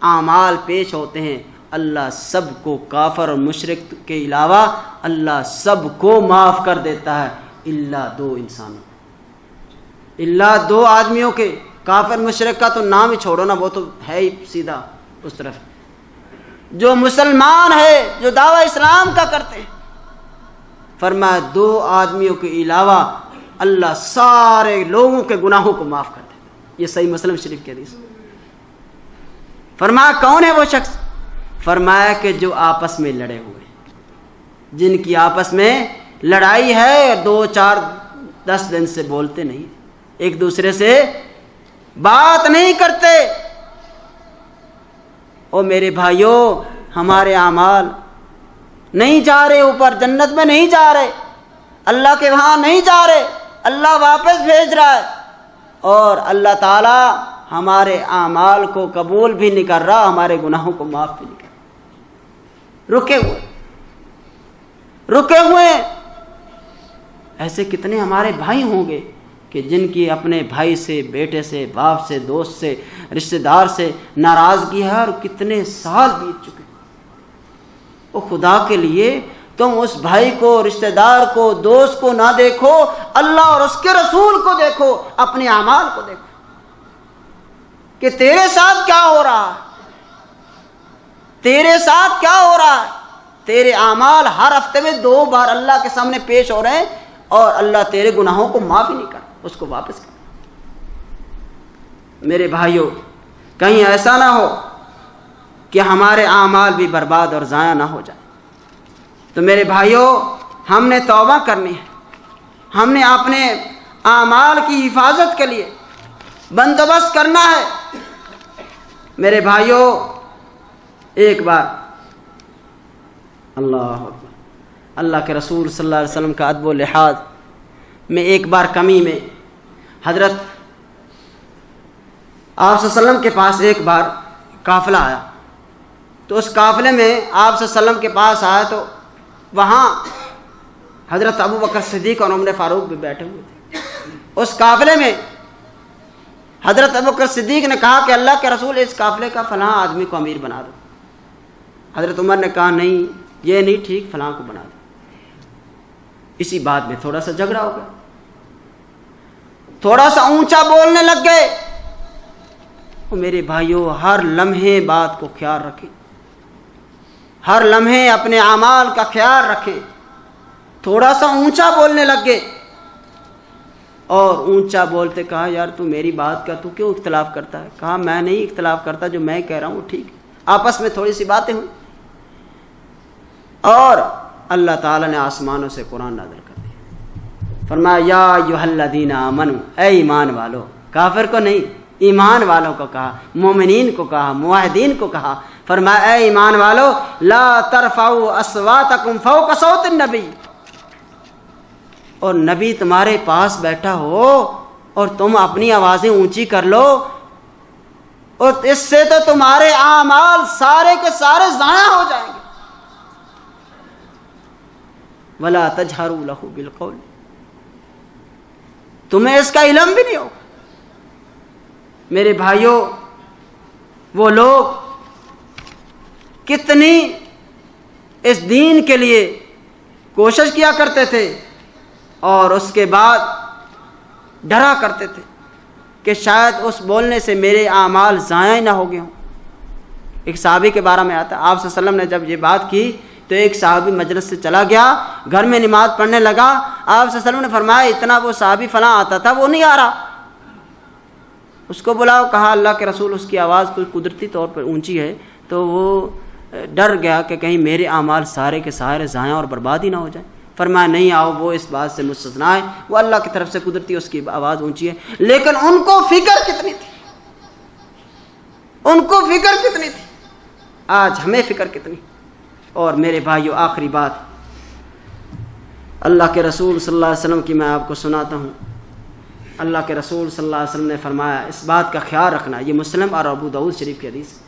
اعمال پیش ہوتے ہیں، اللہ سب کو، کافر اور مشرک کے علاوہ اللہ سب کو معاف کر دیتا ہے، الا 2 انسانوں، الا 2 آدمیوں کے۔ کافر مشرک کا تو نام ہی چھوڑو نا، وہ تو ہے ہی سیدھا اس طرف۔ جو مسلمان ہے، جو دعویٰ اسلام کا کرتے ہیں، فرمایا 2 آدمیوں کے علاوہ اللہ سارے لوگوں کے گناہوں کو معاف کر دیتا ہے۔ یہ صحیح مسلم شریف کی حدیث۔ فرمایا کون ہے وہ شخص؟ فرمایا کہ جو آپس میں لڑے ہوئے، جن کی آپس میں لڑائی ہے، 2 4 10 دن سے بولتے نہیں، ایک دوسرے سے بات نہیں کرتے۔ او میرے بھائیوں، ہمارے اعمال نہیں جا رہے اوپر، جنت میں نہیں جا رہے، اللہ کے وہاں نہیں جا رہے، اللہ واپس بھیج رہا ہے، اور اللہ تعالیٰ ہمارے اعمال کو قبول بھی نہیں کر رہا، ہمارے گناہوں کو معاف بھی نہیں کر رہا۔ رکے ہوئے ایسے کتنے ہمارے بھائی ہوں گے کہ جن کی اپنے بھائی سے، بیٹے سے، باپ سے، دوست سے، رشتہ دار سے ناراضگی ہے، اور کتنے سال بیت چکے۔ وہ خدا کے لیے تم اس بھائی کو، رشتہ دار کو، دوست کو نہ دیکھو، اللہ اور اس کے رسول کو دیکھو، اپنے اعمال کو دیکھو۔ کہ تیرے ساتھ کیا ہو رہا ہے، تیرے ساتھ کیا ہو رہا ہے. تیرے اعمال ہر ہفتے میں 2 بار اللہ کے سامنے پیش ہو رہے ہیں اور اللہ تیرے گناہوں کو معاف ہی نہیں کر، اس کو واپس کر. میرے بھائیوں، کہیں ایسا نہ ہو کہ ہمارے اعمال بھی برباد اور ضائع نہ ہو جائے. تو میرے بھائیوں، ہم نے توبہ کرنی ہے، ہم نے اپنے اعمال کی حفاظت کے لیے بندوبست کرنا ہے. میرے بھائیوں، ایک بار اللہ اکبر، اللہ کے رسول صلی اللہ علیہ وسلم کا ادب و لحاظ میں ایک بار کمی میں حضرت آپ صلی اللہ علیہ وسلم کے پاس ایک بار قافلہ آیا. تو اس قافلے میں آپ صلی اللہ علیہ وسلم کے پاس آیا تو وہاں حضرت ابو بکر صدیق اور عمر فاروق بھی بیٹھے ہوئے تھے. اس قافلے میں حضرت ابو بکر صدیق نے کہا کہ اللہ کے رسول، اس قافلے کا فلاں آدمی کو امیر بنا دو. حضرت عمر نے کہا نہیں، یہ نہیں ٹھیک، فلاں کو بنا دو. اسی بات میں تھوڑا سا جھگڑا ہو گیا، تھوڑا سا اونچا بولنے لگ گئے. میرے بھائیوں، ہر لمحے بات کو خیال رکھیں، ہر لمحے اپنے اعمال کا خیال رکھیں. تھوڑا سا اونچا بولنے لگ گئے اور اونچا بولتے کہا یار تو میری بات کا تو کیوں اختلاف کرتا ہے؟ کہا میں نہیں اختلاف کرتا، جو میں کہہ رہا ہوں ٹھیک ہے. آپس میں تھوڑی سی باتیں ہوئی اور اللہ تعالیٰ نے آسمانوں سے قرآن نازل کر دیا. فرمایا یا ایھا الذین آمنوا، اے ایمان والو. کافر کو نہیں، ایمان والوں کو کہا، مومنین کو کہا، موحدین کو کہا. فرمایا اے ایمان والو لا ترفعوا اصواتکم فوق صوت النبی. اور نبی تمہارے پاس بیٹھا ہو اور تم اپنی آوازیں اونچی کر لو، اور اس سے تو تمہارے اعمال سارے کے سارے ضائع ہو جائیں گے. ولا تجہروا لہ بالقول، تمہیں اس کا علم بھی نہیں ہوگا. میرے بھائیوں، وہ لوگ کتنی اس دین کے لیے کوشش کیا کرتے تھے اور اس کے بعد ڈرا کرتے تھے کہ شاید اس بولنے سے میرے اعمال ضائع ہی نہ ہو گئے ہوں. ایک صحابی کے بارے میں آتا ہے، آپ صلی اللہ علیہ وسلم نے جب یہ بات کی تو ایک صحابی مجلس سے چلا گیا، گھر میں نماز پڑھنے لگا. آپ صلی اللہ علیہ وسلم نے فرمایا اتنا وہ صحابی فلاں آتا تھا، وہ نہیں آ رہا، اس کو بلاؤ. کہا اللہ کے رسول اس کی آواز کوئی قدرتی طور پر اونچی ہے. تو وہ ڈر گیا کہ کہیں میرے اعمال سارے کے سارے ضائع اور برباد ہی نہ ہو جائیں. فرمایا نہیں آؤ، وہ اس بات سے مستثنا ہے، وہ اللہ کی طرف سے قدرتی اس کی آواز اونچی ہے. لیکن ان کو فکر کتنی تھی، ان کو فکر کتنی تھی، آج ہمیں فکر کتنی. اور میرے بھائیو، آخری بات اللہ کے رسول صلی اللہ علیہ وسلم کی میں آپ کو سناتا ہوں. اللہ کے رسول صلی اللہ علیہ وسلم نے فرمایا، اس بات کا خیال رکھنا، یہ مسلم اور ابو داؤد شریف کی حدیث ہے،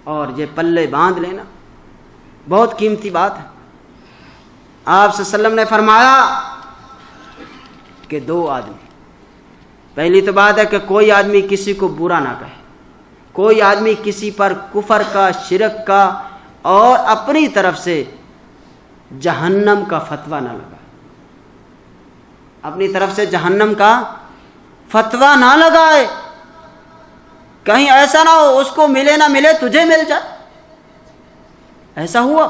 اور یہ پلے باندھ لینا، بہت قیمتی بات ہے. آپ صلی اللہ علیہ وسلم نے فرمایا کہ 2 آدمی، پہلی تو بات ہے کہ کوئی آدمی کسی کو برا نہ کہے، کوئی آدمی کسی پر کفر کا، شرک کا اور اپنی طرف سے جہنم کا فتویٰ نہ لگائے، اپنی طرف سے جہنم کا فتویٰ نہ لگائے. کہیں ایسا نہ ہو اس کو ملے نہ ملے تجھے مل جائے. ایسا ہوا،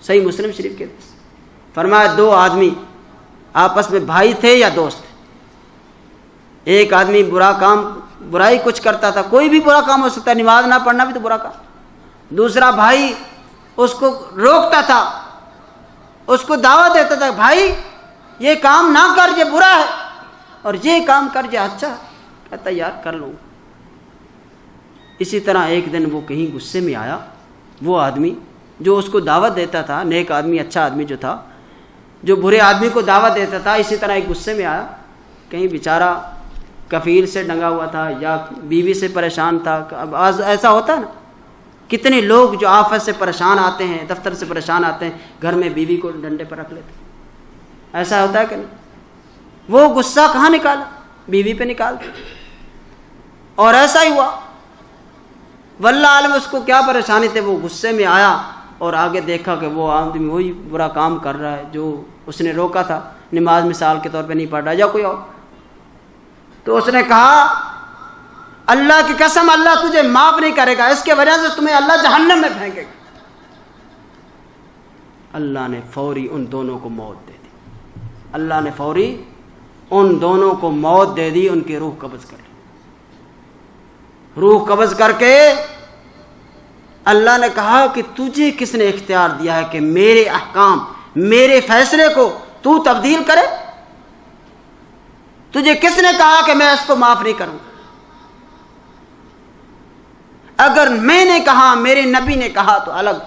صحیح مسلم شریف کے فرمایا 2 آدمی آپس میں بھائی تھے یا دوست تھے. ایک آدمی برائی کچھ کرتا تھا، کوئی بھی برا کام ہو سکتا ہے، نماز نہ پڑھنا بھی تو برا کام. دوسرا بھائی اس کو روکتا تھا، اس کو دعوت دیتا تھا، بھائی یہ کام نہ کر، یہ برا ہے، اور یہ کام کر، یہ اچھا ہے. کہتا یار کر لوں. اسی طرح ایک دن وہ کہیں غصے میں آیا، وہ آدمی جو اس کو دعوت دیتا تھا، نیک آدمی، اچھا آدمی جو تھا، جو برے آدمی کو دعوت دیتا تھا، اسی طرح ایک غصے میں آیا. کہیں بیچارہ کفیل سے ڈنگا ہوا تھا یا بیوی سے پریشان تھا. اب ایسا ہوتا ہے نا، کتنے لوگ جو آفت سے پریشان آتے ہیں، دفتر سے پریشان آتے ہیں، گھر میں بیوی کو ڈنڈے پر رکھ لیتے ہیں. ایسا ہوتا ہے کہ نہیں؟ وہ غصہ کہاں نکالا؟ بیوی پہ نکال دیا. اور ایسا ہی ہوا، واللہ عالم اس کو کیا پریشانی تھی. وہ غصے میں آیا اور آگے دیکھا کہ وہ آدمی وہی برا کام کر رہا ہے جو اس نے روکا تھا، نماز مثال کے طور پہ نہیں پڑھ رہا یا کوئی اور. تو اس نے کہا اللہ کی قسم اللہ تجھے معاف نہیں کرے گا، اس کے وجہ سے تمہیں اللہ جہنم میں پھینکے گا۔ اللہ نے فوری ان دونوں کو موت دے دی، اللہ نے فوری ان دونوں کو موت دے دی، ان کی روح قبض کر لی۔ روح قبض کر کے اللہ نے کہا کہ تجھے کس نے اختیار دیا ہے کہ میرے احکام، میرے فیصلے کو تو تبدیل کرے؟ تجھے کس نے کہا کہ میں اس کو معاف نہیں کروں؟ اگر میں نے کہا، میرے نبی نے کہا تو الگ،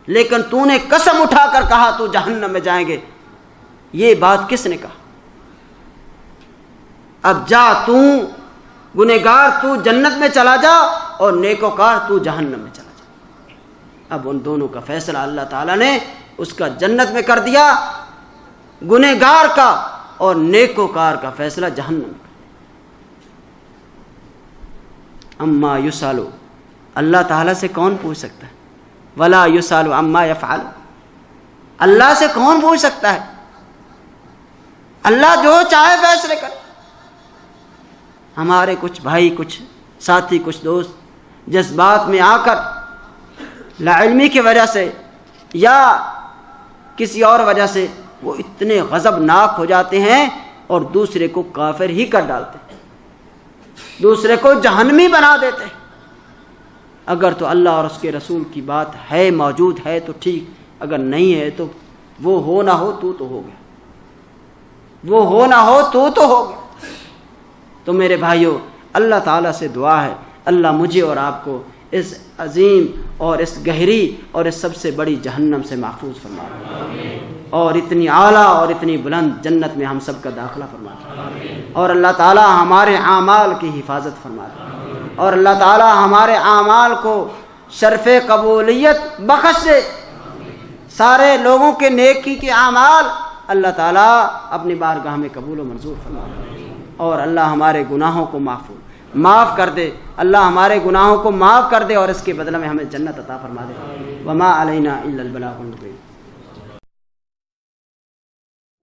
لیکن تو نے قسم اٹھا کر کہا تو جہنم میں جائیں گے، یہ بات کس نے کہا؟ اب جا، تو گنہگار تو جنت میں چلا جا اور نیکوکار تو جہنم میں چلا جا۔ اب ان دونوں کا فیصلہ اللہ تعالیٰ نے اس کا جنت میں کر دیا، گنہگار کا اور نیکوکار کا فیصلہ جہنم میں۔ اما یسالو، اللہ تعالیٰ سے کون پوچھ سکتا ہے؟ ولا یسالو اما یفعل، اللہ سے کون پوچھ سکتا ہے؟ اللہ جو چاہے فیصلے کرے۔ ہمارے کچھ بھائی، کچھ ساتھی، کچھ دوست جذبات میں آ کر لاعلمی کی وجہ سے یا کسی اور وجہ سے وہ اتنے غضبناک ہو جاتے ہیں اور دوسرے کو کافر ہی کر ڈالتے ہیں، دوسرے کو جہنمی بنا دیتے ہیں۔ اگر تو اللہ اور اس کے رسول کی بات ہے، موجود ہے تو ٹھیک، اگر نہیں ہے تو وہ ہو نہ ہو تو ہو گیا، وہ ہو نہ ہو تو ہو گیا۔ تو میرے بھائیوں، اللہ تعالیٰ سے دعا ہے اللہ مجھے اور آپ کو اس عظیم اور اس گہری اور اس سب سے بڑی جہنم سے محفوظ فرما دے، اور اتنی اعلیٰ اور اتنی بلند جنت میں ہم سب کا داخلہ فرما دے، اور اللہ تعالیٰ ہمارے اعمال کی حفاظت فرما دے، اور اللہ تعالیٰ ہمارے اعمال کو شرف قبولیت بخش دے۔ سارے لوگوں کے نیکی کے اعمال اللہ تعالیٰ اپنی بارگاہ میں قبول و منظور فرما دے، اور اللہ ہمارے گناہوں کو معاف کر دے، اللہ ہمارے گناہوں کو معاف کر دے، اور اس کے بدلے میں ہمیں جنت عطا فرما دے۔ وما علینا الا البلاغ المبین۔